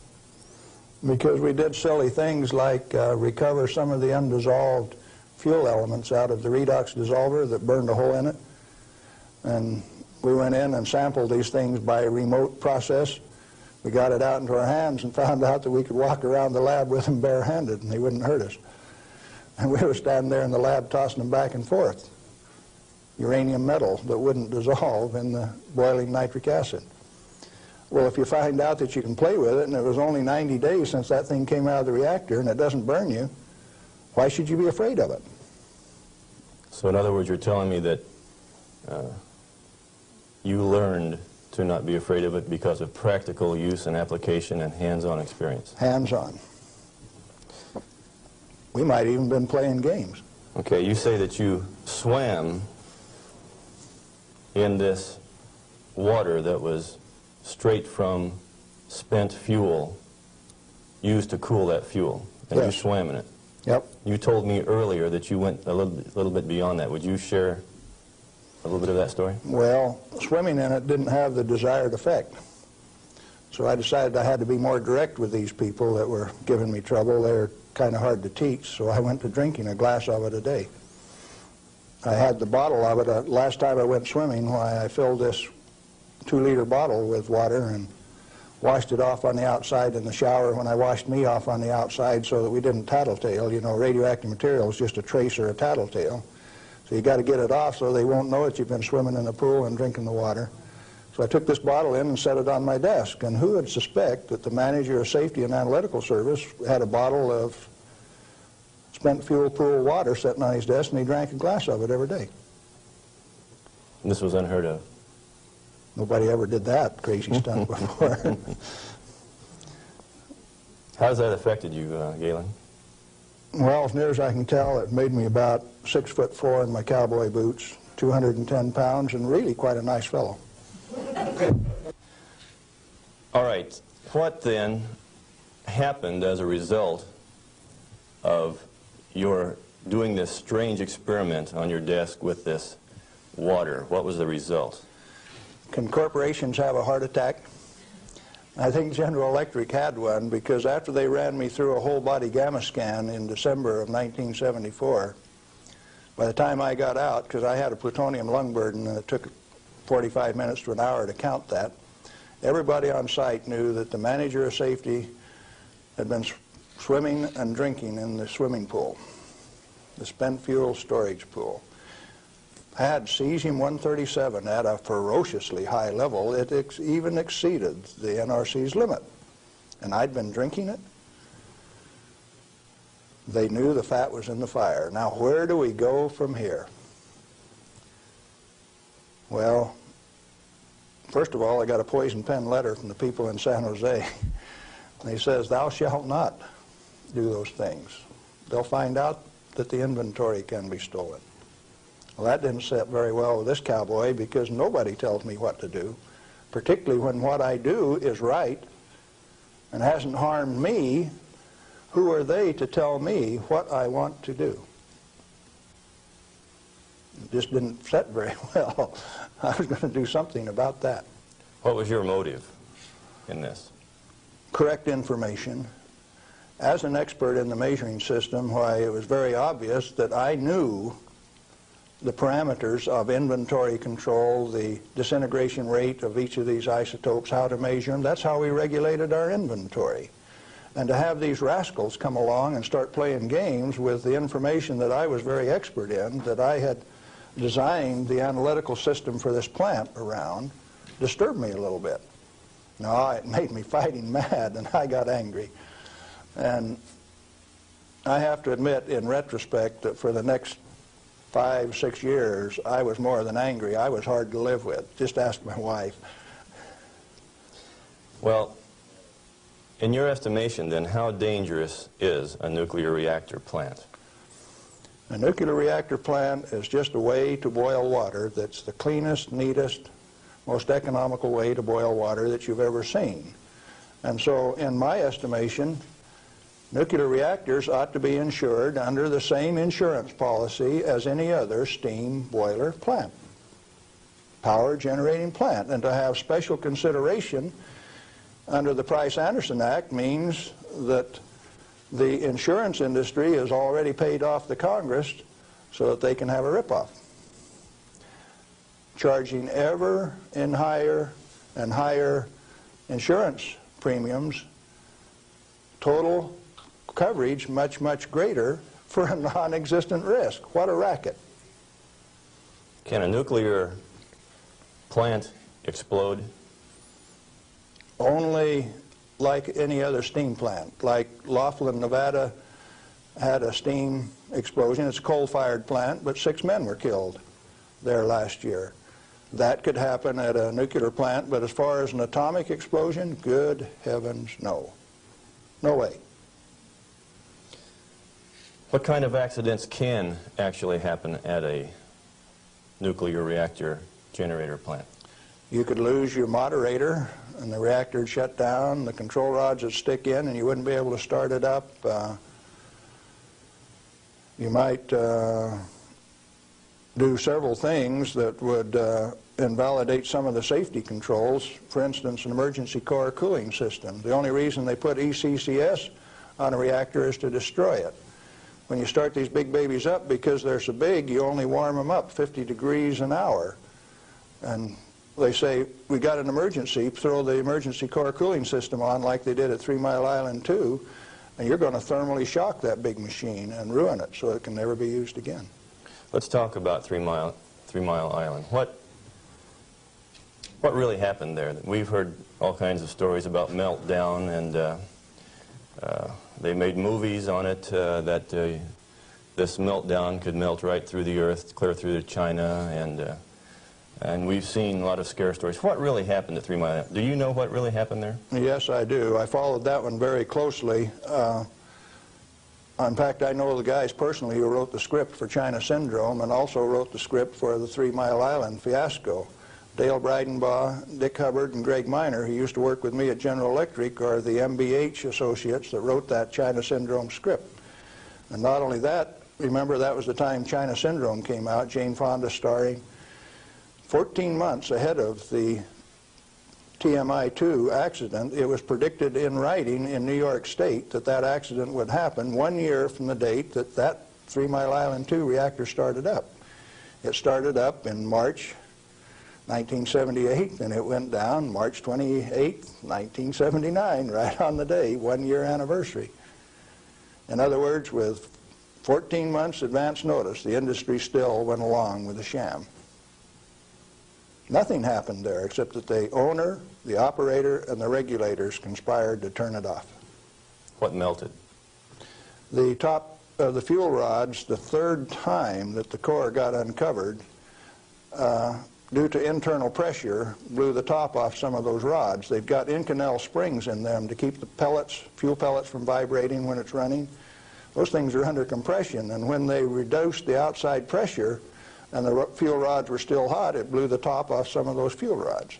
Because we did silly things like recover some of the undissolved fuel elements out of the redox dissolver that burned a hole in it. And we went in and sampled these things by a remote process. We got it out into our hands and found out that we could walk around the lab with them barehanded and they wouldn't hurt us. And we were standing there in the lab tossing them back and forth. Uranium metal that wouldn't dissolve in the boiling nitric acid. Well, if you find out that you can play with it, and it was only 90 days since that thing came out of the reactor and it doesn't burn you, why should you be afraid of it? So in other words, you're telling me that you learned to not be afraid of it because of practical use and application and hands-on experience. Hands-on. We might even been playing games. Okay, you say that you swam in this water that was straight from spent fuel used to cool that fuel, and Yes. you swam in it. Yep. You told me earlier that you went a little bit beyond that. Would you share a little bit of that story? Well, swimming in it didn't have the desired effect. So I decided I had to be more direct with these people that were giving me trouble. They were kind of hard to teach, so I went to drinking a glass of it a day. I had the bottle of it. Last time I went swimming, why I filled this 2-liter bottle with water and washed it off on the outside in the shower when I washed me off on the outside so that we didn't tattletale. You know, radioactive material is just a trace or a tattletale. So you got to get it off so they won't know that you've been swimming in the pool and drinking the water. So I took this bottle in and set it on my desk. And who would suspect that the manager of safety and analytical service had a bottle of spent fuel pool water sitting on his desk, and he drank a glass of it every day. And this was unheard of. Nobody ever did that crazy stunt before. How has that affected you, Galen? Well, as near as I can tell, it made me about 6'4" in my cowboy boots, 210 pounds, and really quite a nice fellow. All right. What then happened as a result of your doing this strange experiment on your desk with this water? What was the result? Can corporations have a heart attack? I think General Electric had one, because after they ran me through a whole body gamma scan in December of 1974, by the time I got out, because I had a plutonium lung burden and it took 45 minutes to an hour to count that, everybody on site knew that the manager of safety had been swimming and drinking in the swimming pool, the spent fuel storage pool. Had cesium-137 at a ferociously high level. It even exceeded the NRC's limit. And I'd been drinking it. They knew the fat was in the fire. Now, where do we go from here? Well, first of all, I got a poison pen letter from the people in San Jose. And he says, "Thou shalt not do those things. They'll find out that the inventory can be stolen." Well, that didn't sit very well with this cowboy, because nobody tells me what to do, particularly when what I do is right and hasn't harmed me. Who are they to tell me what I want to do? It just didn't sit very well. I was going to do something about that. What was your motive in this? Correct information. As an expert in the measuring system, why, it was very obvious that I knew the parameters of inventory control, the disintegration rate of each of these isotopes, how to measure them. That's how we regulated our inventory. And to have these rascals come along and start playing games with the information that I was very expert in, that I had designed the analytical system for this plant around, disturbed me a little bit. No, it made me fighting mad, and I got angry. And I have to admit, in retrospect, that for the next 5, 6 years, I was more than angry. I was hard to live with. Just ask my wife. Well, in your estimation, then, how dangerous is a nuclear reactor plant? A nuclear reactor plant is just a way to boil water that's the cleanest, neatest, most economical way to boil water that you've ever seen. And so, in my estimation, nuclear reactors ought to be insured under the same insurance policy as any other steam boiler plant, power generating plant. And to have special consideration under the Price-Anderson Act means that the insurance industry has already paid off the Congress so that they can have a ripoff, charging ever and higher insurance premiums, total coverage much, much greater for a non-existent risk. What a racket. Can a nuclear plant explode? Only like any other steam plant. Like Laughlin, Nevada had a steam explosion. It's a coal-fired plant, but 6 men were killed there last year. That could happen at a nuclear plant, but as far as an atomic explosion, good heavens, no. No way. What kind of accidents can actually happen at a nuclear reactor generator plant? You could lose your moderator and the reactor would shut down, the control rods would stick in and you wouldn't be able to start it up. You might do several things that would invalidate some of the safety controls. For instance, an emergency core cooling system. The only reason they put ECCS on a reactor is to destroy it. When you start these big babies up, because they're so big, you only warm them up 50 degrees an hour. And they say, we got an emergency, throw the emergency core cooling system on like they did at 3 Mile Island 2, and you're going to thermally shock that big machine and ruin it so it can never be used again. Let's talk about 3 Mile Island. What really happened there? We've heard all kinds of stories about meltdown, and they made movies on it that this meltdown could melt right through the earth, clear through to China, and we've seen a lot of scare stories. What really happened at 3 Mile Island? Do you know what really happened there? Yes, I do. I followed that one very closely. In fact, I know the guys personally who wrote the script for China Syndrome and also wrote the script for the 3 Mile Island fiasco. Dale Breidenbaugh, Dick Hubbard, and Greg Miner, who used to work with me at General Electric, are the MBH associates that wrote that China Syndrome script. And not only that, remember that was the time China Syndrome came out, Jane Fonda starring. 14 months ahead of the TMI-2 accident, it was predicted in writing in New York State that that accident would happen 1 year from the date that that 3 Mile Island 2 reactor started up. It started up in March 1978, and it went down March 28, 1979, right on the day, 1 year anniversary. In other words, with 14 months advance notice, the industry still went along with the sham. Nothing happened there except that the owner, the operator, and the regulators conspired to turn it off. What melted? The top of the fuel rods, the third time that the core got uncovered, due to internal pressure, blew the top off some of those rods. They've got Inconel springs in them to keep the pellets, fuel pellets, from vibrating when it's running. Those things are under compression, and when they reduced the outside pressure and the fuel rods were still hot, it blew the top off some of those fuel rods.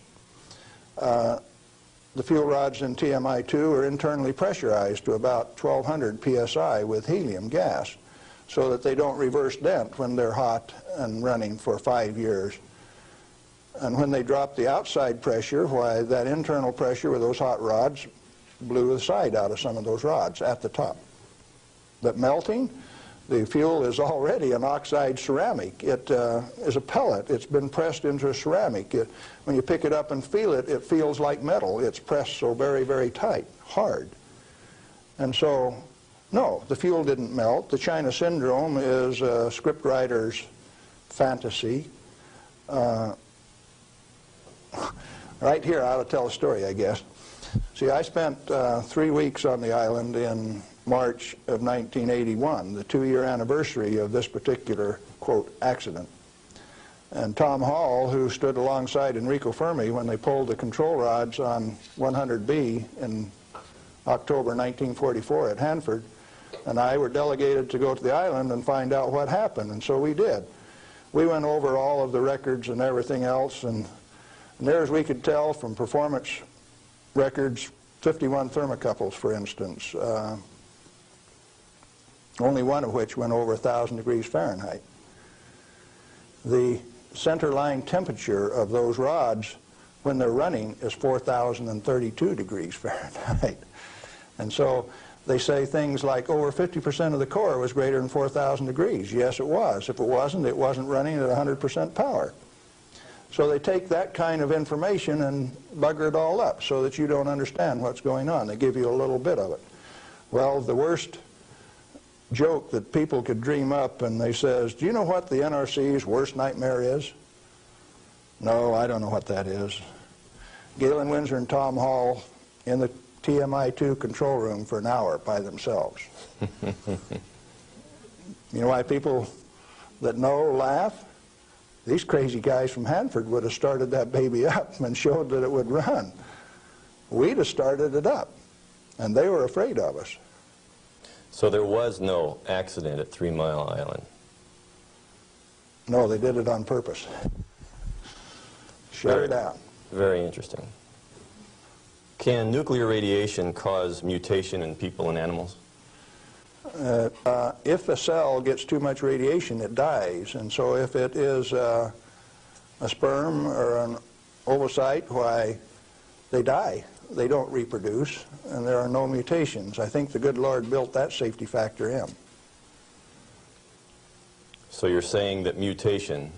The fuel rods in TMI-2 are internally pressurized to about 1200 psi with helium gas so that they don't reverse dent when they're hot and running for 5 years. And when they drop the outside pressure, why, that internal pressure with those hot rods blew the side out of some of those rods at the top. But melting, the fuel is already an oxide ceramic. It is a pellet. It's been pressed into a ceramic. When you pick it up and feel it, it feels like metal. It's pressed so very, very tight, hard. And so, no, the fuel didn't melt. The China Syndrome is a scriptwriter's fantasy. Right here, I ought to tell a story, I guess. See, I spent 3 weeks on the island in March of 1981, the 2-year anniversary of this particular, quote, accident. And Tom Hall, who stood alongside Enrico Fermi when they pulled the control rods on 100B in October 1944 at Hanford, and I were delegated to go to the island and find out what happened, and so we did. We went over all of the records and everything else, and there, as we could tell from performance records, 51 thermocouples, for instance, only one of which went over 1,000 degrees Fahrenheit. The center line temperature of those rods when they're running is 4,032 degrees Fahrenheit. And so They say things like over 50% of the core was greater than 4,000 degrees. Yes, it was. If it wasn't running at 100% power. So they take that kind of information and bugger it all up so that you don't understand what's going on. They give you a little bit of it. Well, the worst joke that people could dream up, and they says, do you know what the NRC's worst nightmare is? No, I don't know what that is. Galen Winsor and Tom Hall in the TMI-2 control room for an hour by themselves. You know why people that know laugh? These crazy guys from Hanford would have started that baby up and showed that it would run. We'd have started it up, and they were afraid of us. So there was no accident at 3 Mile Island? No, they did it on purpose. Shut it down. Very interesting. Can nuclear radiation cause mutation in people and animals? If a cell gets too much radiation, it dies. And so if it is a sperm or an ovocyte, why, they die. They don't reproduce, and there are no mutations. I think the good Lord built that safety factor in. So you're saying that mutation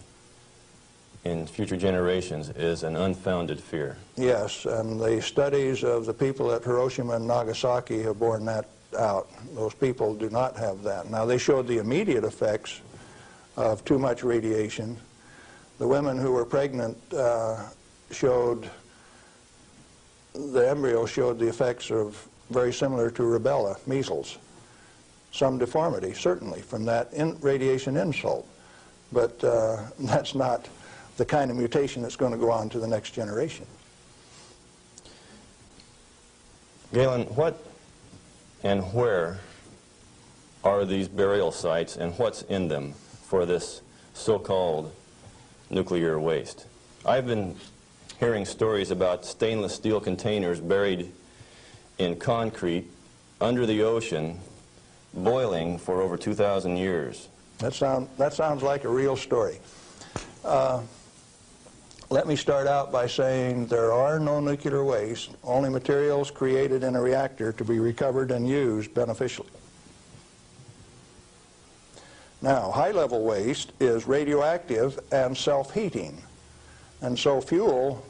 in future generations is an unfounded fear? Yes, and the studies of the people at Hiroshima and Nagasaki have borne that out. Those people do not have that. Now, they showed the immediate effects of too much radiation. The women who were pregnant showed, the embryo showed the effects of very similar to rubella, measles. Some deformity, certainly, from that radiation insult. But that's not the kind of mutation that's going to go on to the next generation. Galen, what and where are these burial sites, and what's in them for this so-called nuclear waste? I've been hearing stories about stainless steel containers buried in concrete under the ocean, boiling for over 2,000 years. That sounds like a real story. Let me start out by saying there are no nuclear waste, only materials created in a reactor to be recovered and used beneficially. Now, high-level waste is radioactive and self-heating. And so fuel,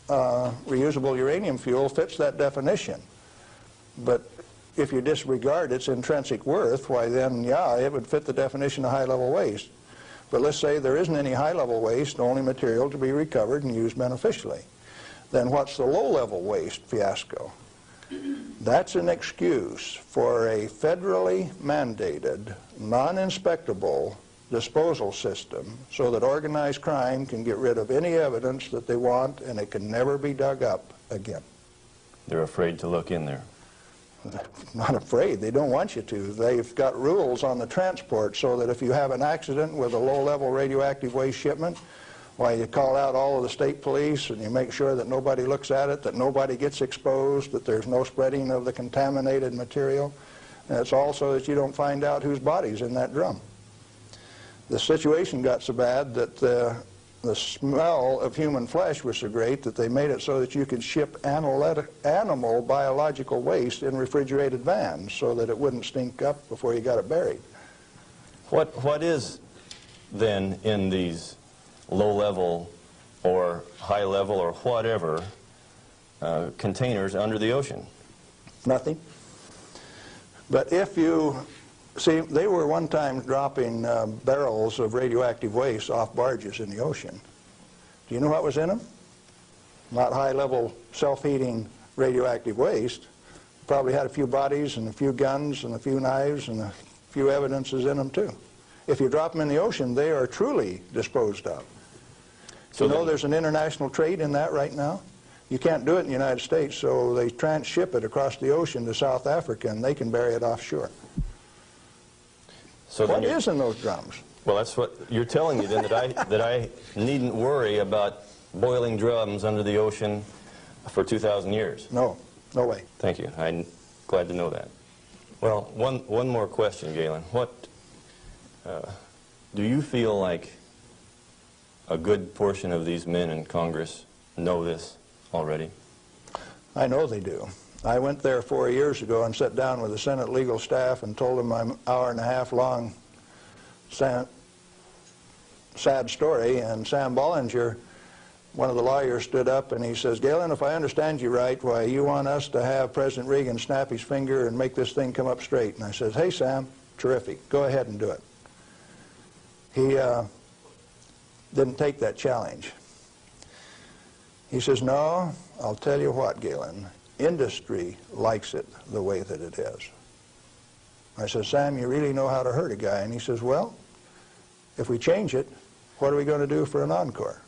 reusable uranium fuel, fits that definition. But if you disregard its intrinsic worth, why then, yeah, it would fit the definition of high-level waste. But let's say there isn't any high-level waste, only material to be recovered and used beneficially. Then what's the low-level waste fiasco? That's an excuse for a federally mandated, non-inspectable disposal system so that organized crime can get rid of any evidence that they want, and it can never be dug up again. They're afraid to look in there. Not afraid. They don't want you to. They've got rules on the transport so that if you have an accident with a low-level radioactive waste shipment, why, you call out all of the state police and you make sure that nobody looks at it, that nobody gets exposed, that there's no spreading of the contaminated material. And it's also that you don't find out whose body's in that drum. The situation got so bad that the smell of human flesh was so great that they made it so that you could ship animal biological waste in refrigerated vans so that it wouldn't stink up before you got it buried. What is then in these low-level or high-level or whatever containers under the ocean? Nothing. But if you see, they were one time dropping barrels of radioactive waste off barges in the ocean. Do you know what was in them? Not high-level self-heating radioactive waste. Probably had a few bodies and a few guns and a few knives and a few evidences in them too. If you drop them in the ocean, they are truly disposed of. So you know there's an international trade in that right now? You can't do it in the United States, so they transship it across the ocean to South Africa, and they can bury it offshore. So what is in those drums? Well, that's what you're telling me then, that I needn't worry about boiling drums under the ocean for 2,000 years. No, no way. Thank you. I'm glad to know that. Well, one more question, Galen. What do you feel like a good portion of these men in Congress know this already? I know they do. I went there 4 years ago and sat down with the Senate legal staff and told them my hour-and-a-half long sad story, and Sam Bollinger, one of the lawyers, stood up and he says, "Galen, if I understand you right, why, you want us to have President Reagan snap his finger and make this thing come up straight." And I says, "Hey, Sam, terrific. Go ahead and do it." He didn't take that challenge. He says, "No, I'll tell you what, Galen, industry likes it the way that it is." I said, "Sam, you really know how to hurt a guy." And he says, "Well, if we change it, what are we going to do for an encore?"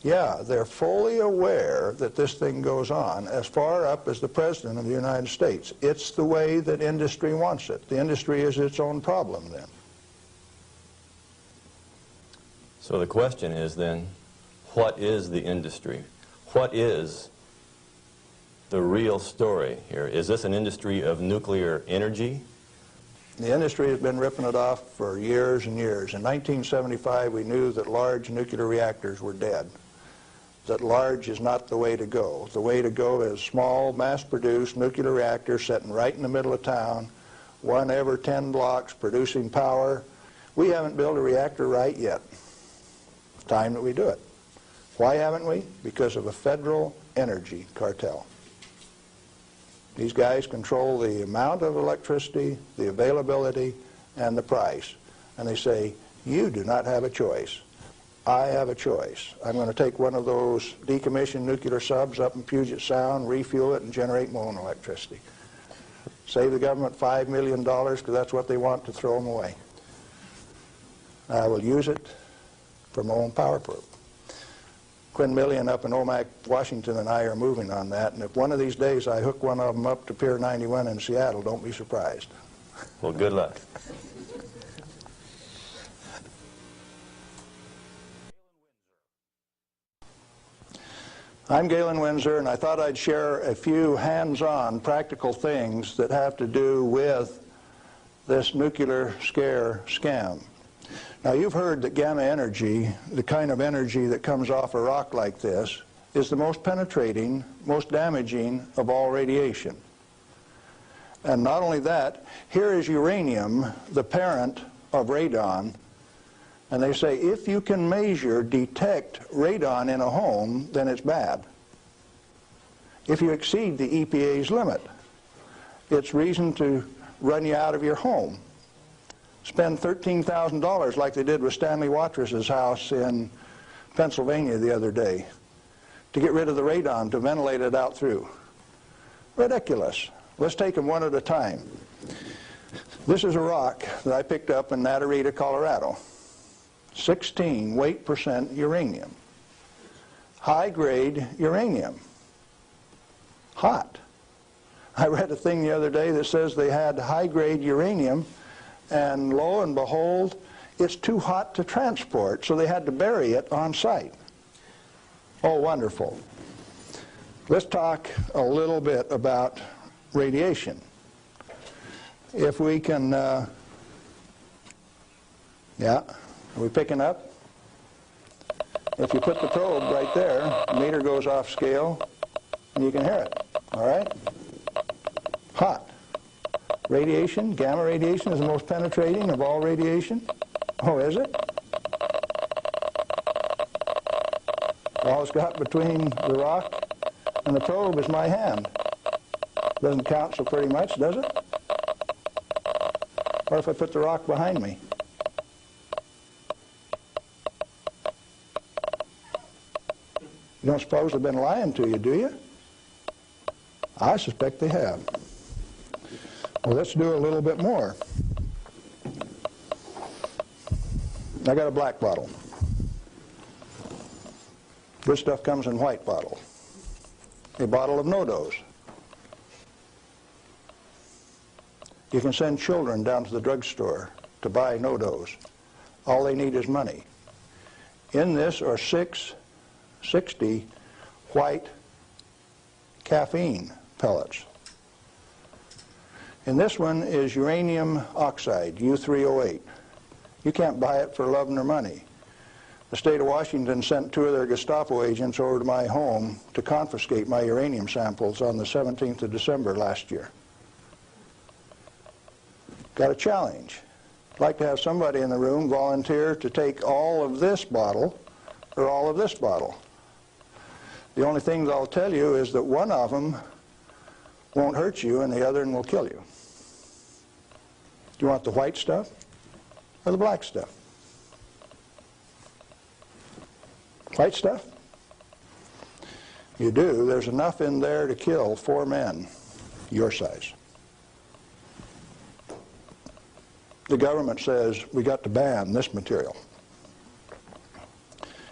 Yeah, they're fully aware that this thing goes on as far up as the President of the United States. It's the way that industry wants it. The industry is its own problem then. So the question is then, what is the industry? What is the real story here? Is this an industry of nuclear energy? The industry has been ripping it off for years and years. In 1975, we knew that large nuclear reactors were dead, that large is not the way to go. The way to go is small, mass-produced nuclear reactors sitting right in the middle of town, one every 10 blocks, producing power. We haven't built a reactor right yet. It's time that we do it. Why haven't we? Because of a federal energy cartel. These guys control the amount of electricity, the availability, and the price. And they say, you do not have a choice. I have a choice. I'm going to take one of those decommissioned nuclear subs up in Puget Sound, refuel it, and generate my own electricity. Save the government $5 million because that's what they want to throw them away. I will use it for my own power plant. Quinn Millian up in Omak, Washington, and I are moving on that, and if one of these days I hook one of them up to Pier 91 in Seattle, don't be surprised. Well, good luck. I'm Galen Winsor, and I thought I'd share a few hands-on practical things that have to do with this nuclear scare scam. Now, you've heard that gamma energy, the kind of energy that comes off a rock like this, is the most penetrating, most damaging of all radiation. And not only that, here is uranium, the parent of radon, and they say if you can measure, detect radon in a home, then it's bad. If you exceed the EPA's limit, it's reason to run you out of your home. Spend $13,000 like they did with Stanley Watrous' house in Pennsylvania the other day to get rid of the radon, to ventilate it out through. Ridiculous. Let's take them one at a time. This is a rock that I picked up in Natarita, Colorado. 16 weight percent uranium. High-grade uranium. Hot. I read a thing the other day that says they had high-grade uranium, and lo and behold, it's too hot to transport, so they had to bury it on site. Oh, wonderful. Let's talk a little bit about radiation. If we can, yeah, are we picking up? If you put the probe right there, the meter goes off scale, and you can hear it, all right? Hot. Radiation, gamma radiation, is the most penetrating of all radiation. Oh, is it? All it's got between the rock and the probe is my hand. Doesn't count so pretty much, does it? What if I put the rock behind me? You don't suppose they've been lying to you, do you? I suspect they have. Well, let's do a little bit more. I got a black bottle. This stuff comes in white bottle. A bottle of no-dose. You can send children down to the drugstore to buy no-dose. All they need is money. In this are 660 white caffeine pellets. And this one is uranium oxide, U308. You can't buy it for love nor money. the state of Washington sent 2 of their Gestapo agents over to my home to confiscate my uranium samples on the 17th of December last year. Got a challenge. I'd like to have somebody in the room volunteer to take all of this bottle or all of this bottle. The only thing that I'll tell you is that one of them won't hurt you and the other one will kill you. Do you want the white stuff or the black stuff? White stuff? You do. There's enough in there to kill 4 men your size. The government says we got to ban this material.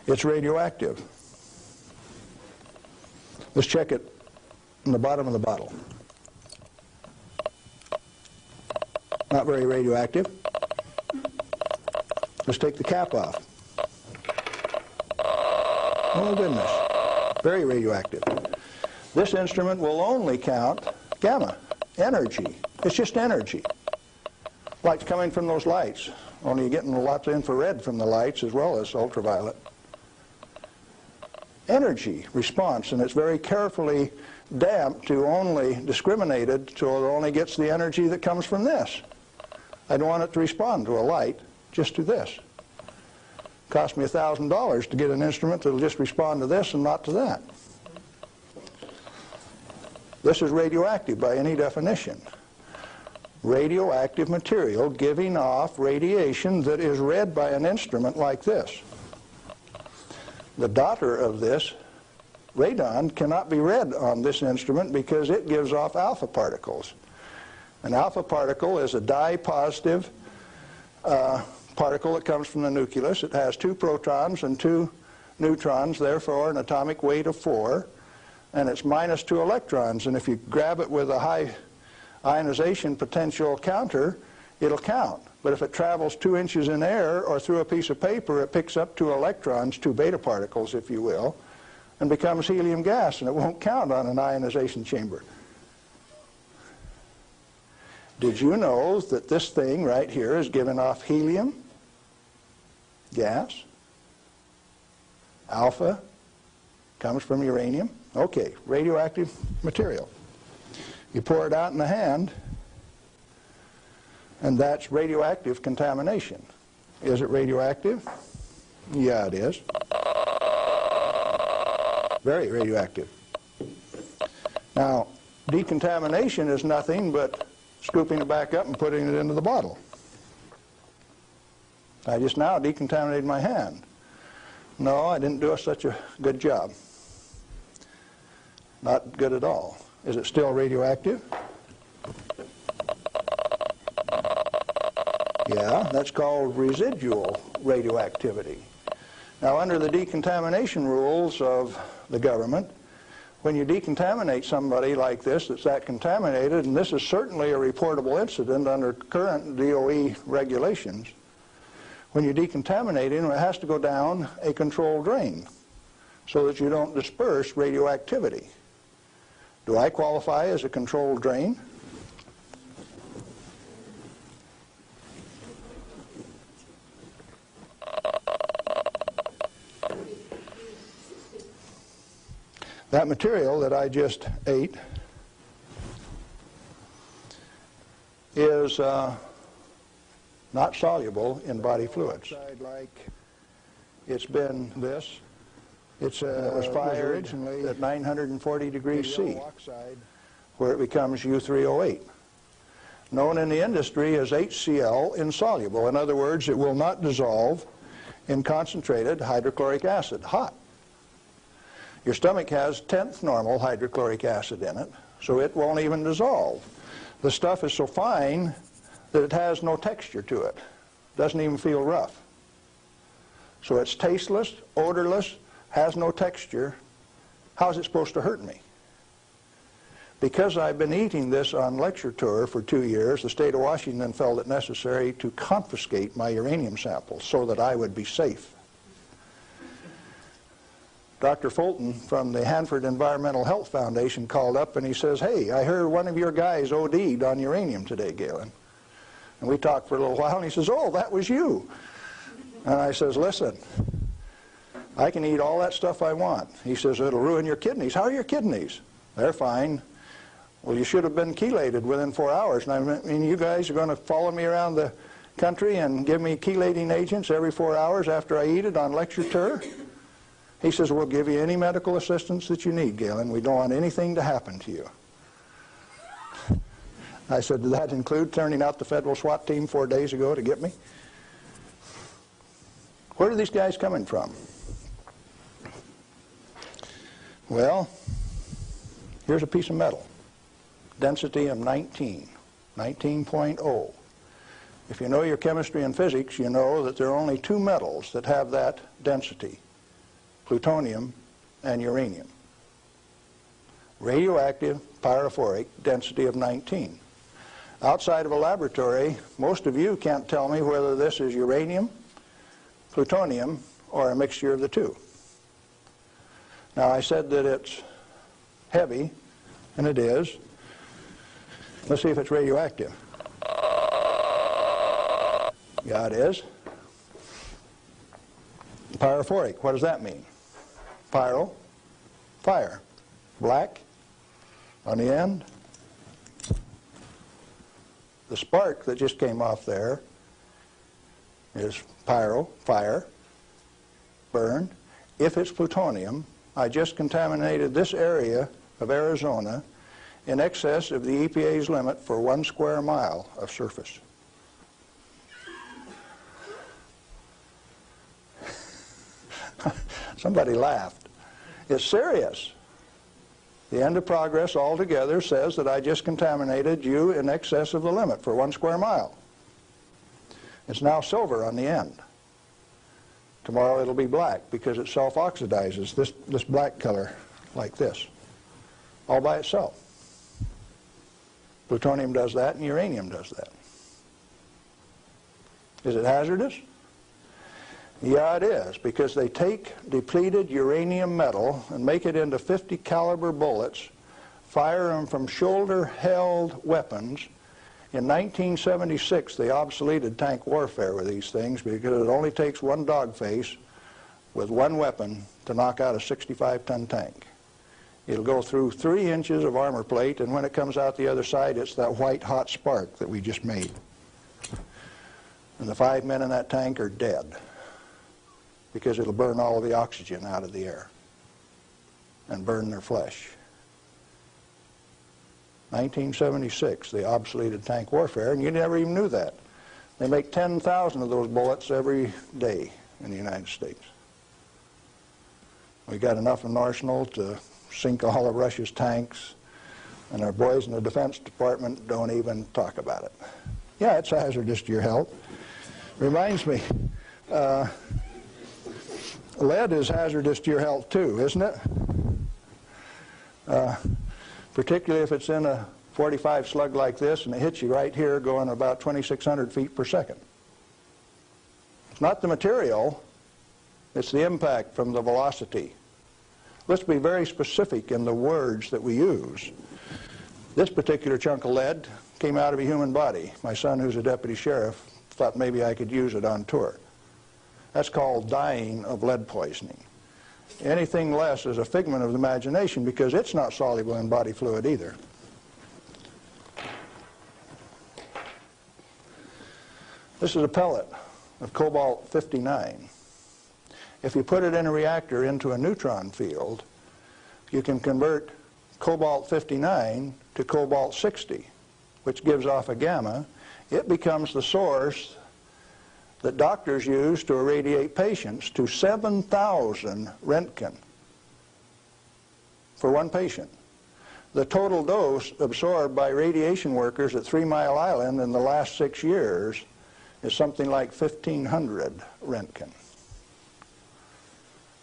It's radioactive. Let's check it in the bottom of the bottle. Not very radioactive. Let's take the cap off. Oh goodness, very radioactive. This instrument will only count gamma, energy. It's just energy. Light's coming from those lights, only you're getting lots of infrared from the lights as well as ultraviolet. Energy response, and it's very carefully damped to only discriminated so it only gets the energy that comes from this. I don't want it to respond to a light, just to this. Cost me $1,000 to get an instrument that will just respond to this and not to that. This is radioactive by any definition. Radioactive material giving off radiation that is read by an instrument like this. The daughter of this, radon, cannot be read on this instrument because it gives off alpha particles. An alpha particle is a dye-positive particle that comes from the nucleus. It has 2 protons and 2 neutrons, therefore an atomic weight of 4, and it's minus 2 electrons. And if you grab it with a high ionization potential counter, it'll count. But if it travels 2 inches in air or through a piece of paper, it picks up 2 electrons, 2 beta particles, if you will, and becomes helium gas, and it won't count on an ionization chamber. Did you know that this thing right here is giving off helium gas? Alpha comes from uranium. Okay, radioactive material. You pour it out in the hand, and that's radioactive contamination. Is it radioactive? Yeah, it is. Very radioactive. Now, decontamination is nothing but scooping it back up and putting it into the bottle. I just now decontaminated my hand. No, I didn't do such a good job. Not good at all. Is it still radioactive? Yeah, that's called residual radioactivity. Now, under the decontamination rules of the government, when you decontaminate somebody like this that's that contaminated, and this is certainly a reportable incident under current DOE regulations, when you decontaminate him, it has to go down a controlled drain so that you don't disperse radioactivity. Do I qualify as a controlled drain? That material that I just ate is not soluble in body fluids. Like it's been this. It was fired originally at 940 degrees C, where it becomes U3O8, known in the industry as HCl insoluble. In other words, it will not dissolve in concentrated hydrochloric acid, hot. Your stomach has 10th normal hydrochloric acid in it, so it won't even dissolve. The stuff is so fine that it has no texture to it. Doesn't even feel rough. So it's tasteless, odorless, has no texture. How is it supposed to hurt me? Because I've been eating this on lecture tour for 2 years, the state of Washington felt it necessary to confiscate my uranium samples so that I would be safe. Dr. Fulton from the Hanford Environmental Health Foundation called up and he says, "Hey, I heard one of your guys OD'd on uranium today, Galen." And we talked for a little while and he says, "Oh, that was you." And I says, "Listen, I can eat all that stuff I want. He says, it'll ruin your kidneys. How are your kidneys? They're fine. Well, you should have been chelated within 4 hours. And I mean, you guys are going to follow me around the country and give me chelating agents every 4 hours after I eat it on lecture tour? He says, we'll give you any medical assistance that you need, Galen. We don't want anything to happen to you. I said, did that include turning out the federal SWAT team 4 days ago to get me? Where are these guys coming from? Well, here's a piece of metal. Density of 19.0. If you know your chemistry and physics, you know that there are only two metals that have that density: plutonium and uranium. Radioactive, pyrophoric, density of 19. Outside of a laboratory, most of you can't tell me whether this is uranium, plutonium, or a mixture of the two. Now, I said that it's heavy, and it is. Let's see if it's radioactive. Yeah, it is. Pyrophoric, what does that mean? Pyro, fire. Black on the end. The spark that just came off there is pyro, fire, burn. If it's plutonium, I just contaminated this area of Arizona in excess of the EPA's limit for 1 square mile of surface. Somebody laughed. It's serious. The end of progress altogether says that I just contaminated you in excess of the limit for 1 square mile. It's now silver on the end. Tomorrow it'll be black because it self-oxidizes, this black color, like this, all by itself. Plutonium does that and uranium does that. Is it hazardous? Yeah, it is, because they take depleted uranium metal and make it into 50 caliber bullets, fire them from shoulder-held weapons. In 1976, they obsoleted tank warfare with these things because it only takes one dog face with one weapon to knock out a 65-ton tank. It'll go through 3 inches of armor plate, and when it comes out the other side, it's that white hot spark that we just made. And the 5 men in that tank are dead, because it'll burn all of the oxygen out of the air and burn their flesh. 1976, they obsoleted tank warfare, and you never even knew that. They make 10,000 of those bullets every day in the United States. We got enough in arsenal to sink all of Russia's tanks, and our boys in the Defense Department don't even talk about it. Yeah, it's hazardous to your health. Reminds me, lead is hazardous to your health too, isn't it? Particularly if it's in a 45 slug like this and it hits you right here going about 2,600 feet per second. It's not the material, it's the impact from the velocity. Let's be very specific in the words that we use. This particular chunk of lead came out of a human body. My son, who's a deputy sheriff, thought maybe I could use it on tour. That's called dying of lead poisoning. Anything less is a figment of the imagination because it's not soluble in body fluid either. This is a pellet of cobalt-59. If you put it in a reactor into a neutron field, you can convert cobalt-59 to cobalt-60, which gives off a gamma. It becomes the source that doctors use to irradiate patients to 7,000 Roentgen for one patient. The total dose absorbed by radiation workers at 3 Mile Island in the last 6 years is something like 1,500 Roentgen.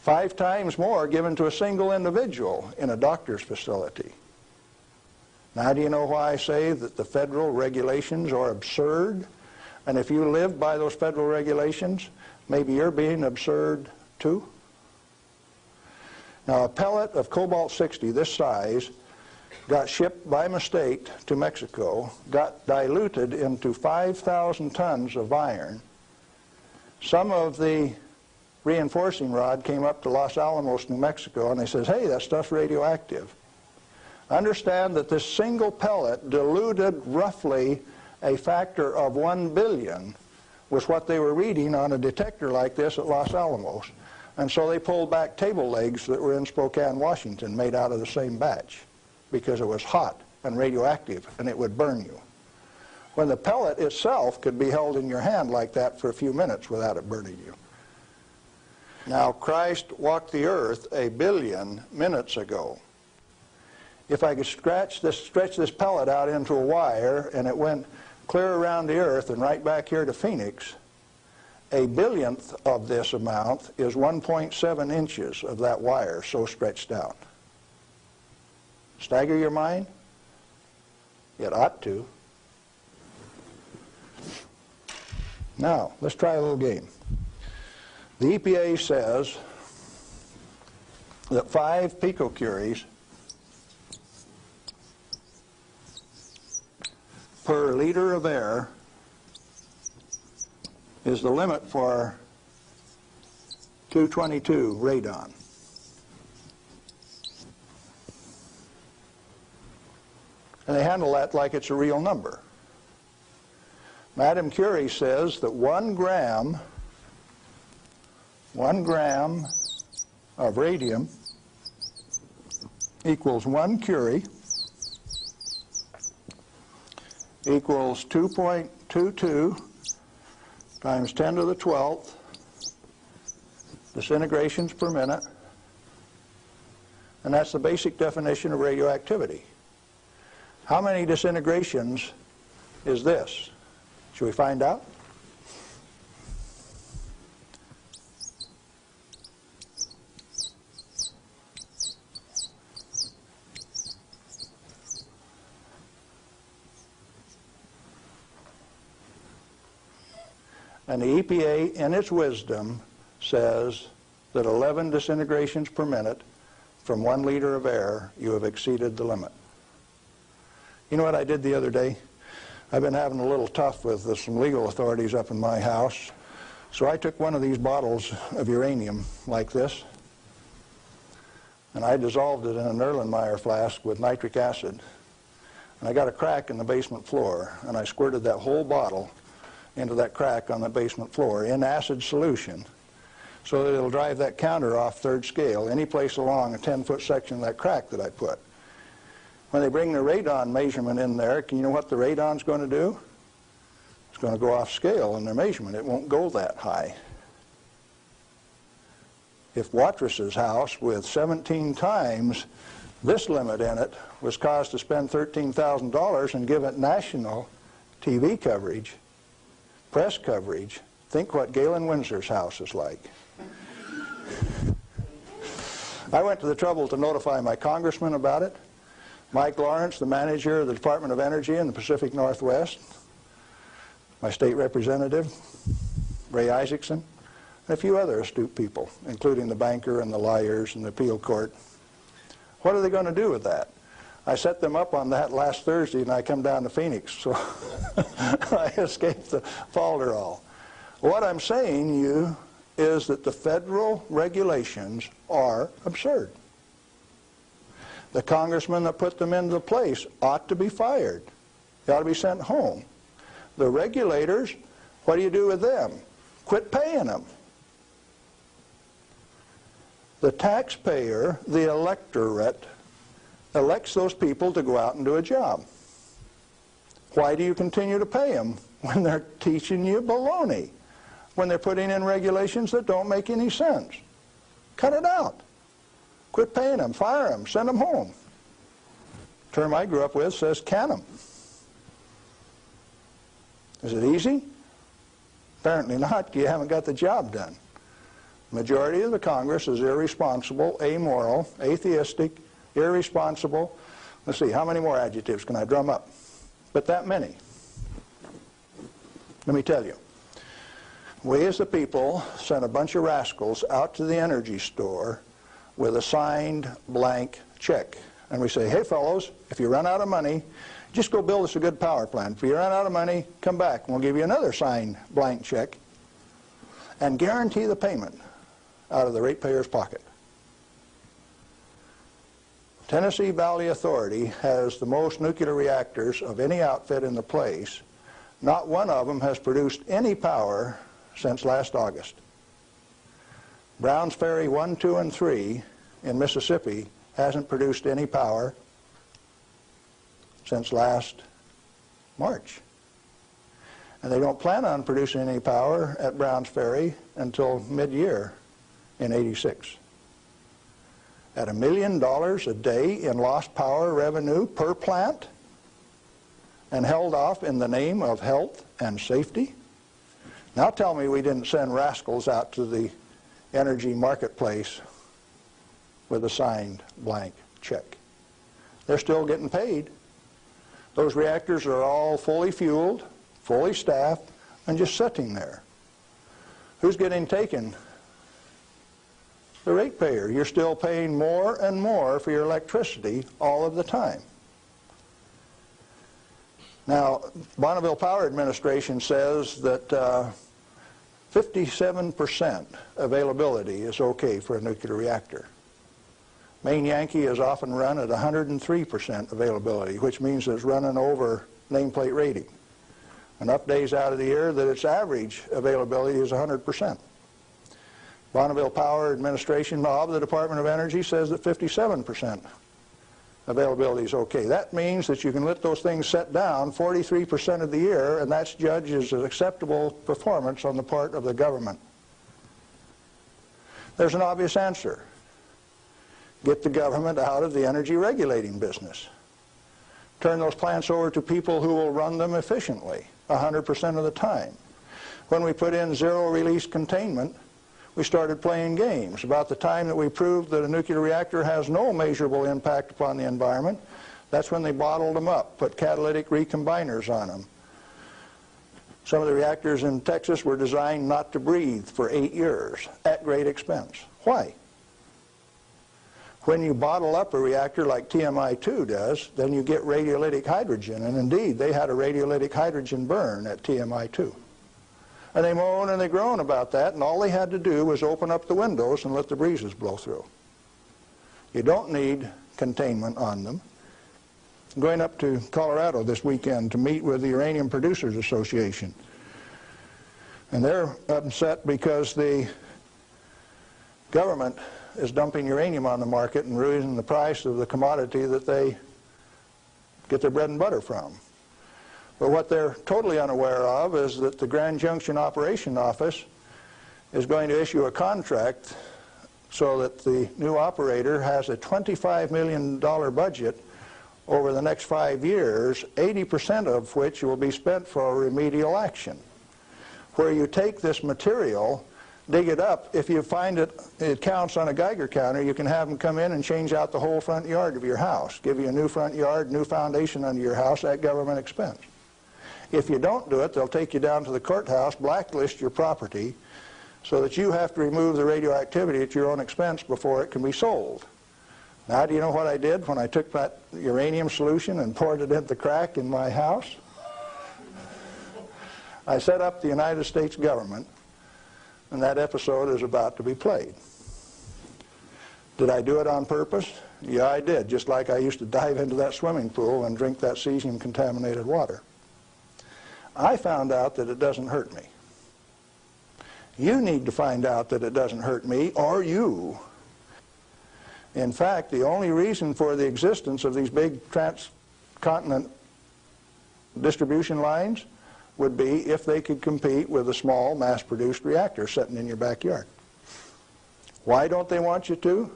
5 times more given to a single individual in a doctor's facility. Now, do you know why I say that the federal regulations are absurd? And if you live by those federal regulations, maybe you're being absurd too? Now, a pellet of cobalt-60 this size got shipped by mistake to Mexico, got diluted into 5,000 tons of iron. Some of the reinforcing rod came up to Los Alamos, New Mexico, and they says, hey, that stuff's radioactive. Understand that this single pellet diluted roughly a factor of 1 billion was what they were reading on a detector like this at Los Alamos. And so they pulled back table legs that were in Spokane, Washington, made out of the same batch, because it was hot and radioactive and it would burn you. When the pellet itself could be held in your hand like that for a few minutes without it burning you. Now, Christ walked the earth 1 billion minutes ago. If I could stretch this pellet out into a wire and it went clear around the earth and right back here to Phoenix, 1 billionth of this amount is 1.7 inches of that wire so stretched out. Stagger your mind? It ought to. Now, let's try a little game. The EPA says that 5 picocuries per liter of air is the limit for 222 radon. And they handle that like it's a real number. Madame Curie says that 1 gram of radium equals 1 curie equals 2.22 times 10 to the 12th disintegrations per minute, and that's the basic definition of radioactivity. How many disintegrations is this? Should we find out? And the EPA, in its wisdom, says that 11 disintegrations per minute from 1 liter of air, you have exceeded the limit. You know what I did the other day? I've been having a little tough with some legal authorities up in my house. So I took one of these bottles of uranium like this, and I dissolved it in an Erlenmeyer flask with nitric acid. And I got a crack in the basement floor, and I squirted that whole bottle into that crack on the basement floor in acid solution so that it'll drive that counter off 3rd scale any place along a 10-foot section of that crack that I put. When they bring the radon measurement in there, can you know what the radon's going to do? It's going to go off scale in their measurement. It won't go that high. If Watrous' house with 17 times this limit in it was caused to spend $13,000 and give it national TV coverage, press coverage, think what Galen Winsor's house is like. I went to the trouble to notify my congressman about it. Mike Lawrence, the manager of the Department of Energy in the Pacific Northwest, my state representative, Ray Isaacson, and a few other astute people, including the banker and the lawyers and the appeal court. What are they going to do with that? I set them up on that last Thursday, and I come down to Phoenix, so I escaped the falderall. What I'm saying to you is that the federal regulations are absurd. The congressman that put them into place ought to be fired. They ought to be sent home. The regulators, what do you do with them? Quit paying them. The taxpayer, the electorate, elects those people to go out and do a job. Why do you continue to pay them when they're teaching you baloney? When they're putting in regulations that don't make any sense? Cut it out. Quit paying them, fire them, send them home. The term I grew up with says can them. Is it easy? Apparently not. You haven't got the job done. The majority of the Congress is irresponsible, amoral, atheistic, irresponsible. Let's see, how many more adjectives can I drum up? But that many. Let me tell you. We as the people sent a bunch of rascals out to the energy store with a signed blank check. And we say, hey fellows, if you run out of money, just go build us a good power plant. If you run out of money, come back and we'll give you another signed blank check and guarantee the payment out of the ratepayer's pocket. Tennessee Valley Authority has the most nuclear reactors of any outfit in the place. Not one of them has produced any power since last August. Browns Ferry 1, 2, and 3 in Mississippi hasn't produced any power since last March. And they don't plan on producing any power at Browns Ferry until mid-year in '86. At $1 million a day in lost power revenue per plant, and held off in the name of health and safety? Now tell me we didn't send rascals out to the energy marketplace with a signed blank check. They're still getting paid. Those reactors are all fully fueled, fully staffed, and just sitting there. Who's getting taken? The ratepayer. You're still paying more and more for your electricity all of the time. Now, Bonneville Power Administration says that 57% availability is okay for a nuclear reactor. Maine Yankee is often run at 103% availability, which means it's running over nameplate rating. Enough days out of the year that its average availability is 100%. Bonneville Power Administration of the Department of Energy says that 57% availability is okay. That means that you can let those things set down 43% of the year, and that's judged as an acceptable performance on the part of the government. There's an obvious answer. Get the government out of the energy regulating business. Turn those plants over to people who will run them efficiently 100% of the time. When we put in zero-release containment, we started playing games. About the time that we proved that a nuclear reactor has no measurable impact upon the environment, that's when they bottled them up, put catalytic recombiners on them. Some of the reactors in Texas were designed not to breathe for 8 years at great expense. Why? When you bottle up a reactor like TMI-2 does, then you get radiolytic hydrogen, and indeed they had a radiolytic hydrogen burn at TMI-2. And they moan and they groan about that, and all they had to do was open up the windows and let the breezes blow through. You don't need containment on them. I'm going up to Colorado this weekend to meet with the Uranium Producers Association. And they're upset because the government is dumping uranium on the market and raising the price of the commodity that they get their bread and butter from. But what they're totally unaware of is that the Grand Junction Operation Office is going to issue a contract so that the new operator has a $25 million budget over the next 5 years, 80% of which will be spent for remedial action. Where you take this material, dig it up, if you find it counts on a Geiger counter, you can have them come in and change out the whole front yard of your house, give you a new front yard, new foundation under your house at government expense. If you don't do it, they'll take you down to the courthouse, blacklist your property, so that you have to remove the radioactivity at your own expense before it can be sold. Now, do you know what I did when I took that uranium solution and poured it into the crack in my house? I set up the United States government, and that episode is about to be played. Did I do it on purpose? Yeah, I did, just like I used to dive into that swimming pool and drink that cesium-contaminated water. I found out that it doesn't hurt me. You need to find out that it doesn't hurt me, or you. In fact, the only reason for the existence of these big transcontinent distribution lines would be if they could compete with a small mass-produced reactor sitting in your backyard. Why don't they want you to?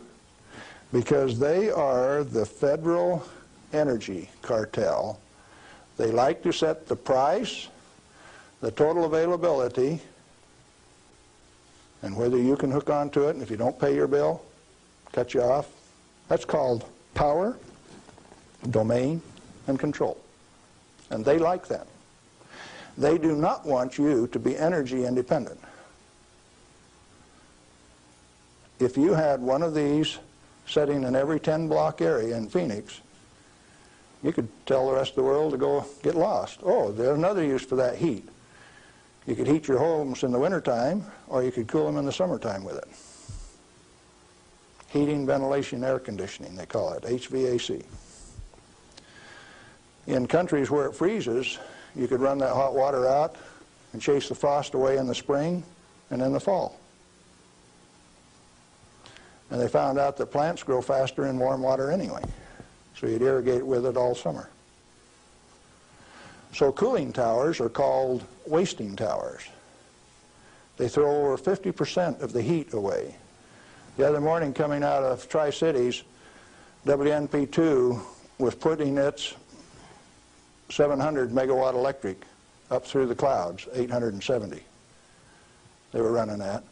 Because they are the federal energy cartel. They like to set the price, the total availability, and whether you can hook onto it, and if you don't pay your bill, cut you off. That's called power, domain, and control. And they like that. They do not want you to be energy independent. If you had one of these sitting in every 10-block area in Phoenix, you could tell the rest of the world to go get lost. Oh, there's another use for that heat. You could heat your homes in the wintertime, or you could cool them in the summertime with it. heating, ventilation, air conditioning, they call it, HVAC. In countries where it freezes, you could run that hot water out and chase the frost away in the spring and in the fall. And they found out that plants grow faster in warm water anyway, so you'd irrigate with it all summer. So cooling towers are called wasting towers. They throw over 50% of the heat away. The other morning, coming out of Tri-Cities, WNP2 was putting its 700 megawatt electric up through the clouds, 870 they were running at.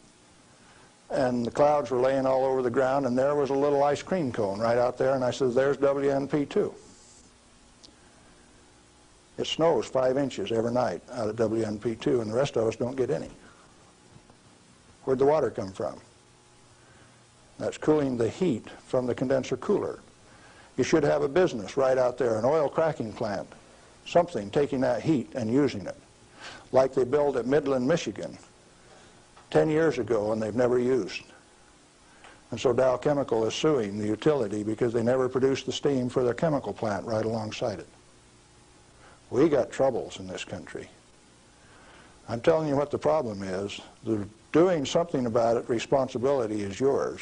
And the clouds were laying all over the ground, and there was a little ice cream cone right out there, and I said, there's WNP2. It snows 5 inches every night out of WNP2, and the rest of us don't get any. Where'd the water come from? That's cooling the heat from the condenser cooler. You should have a business right out there, an oil cracking plant, something taking that heat and using it, like they built at Midland, Michigan 10 years ago and they've never used. And so Dow Chemical is suing the utility because they never produced the steam for their chemical plant right alongside it. We got troubles in this country. I'm telling you what the problem is. Doing something about it, responsibility is yours.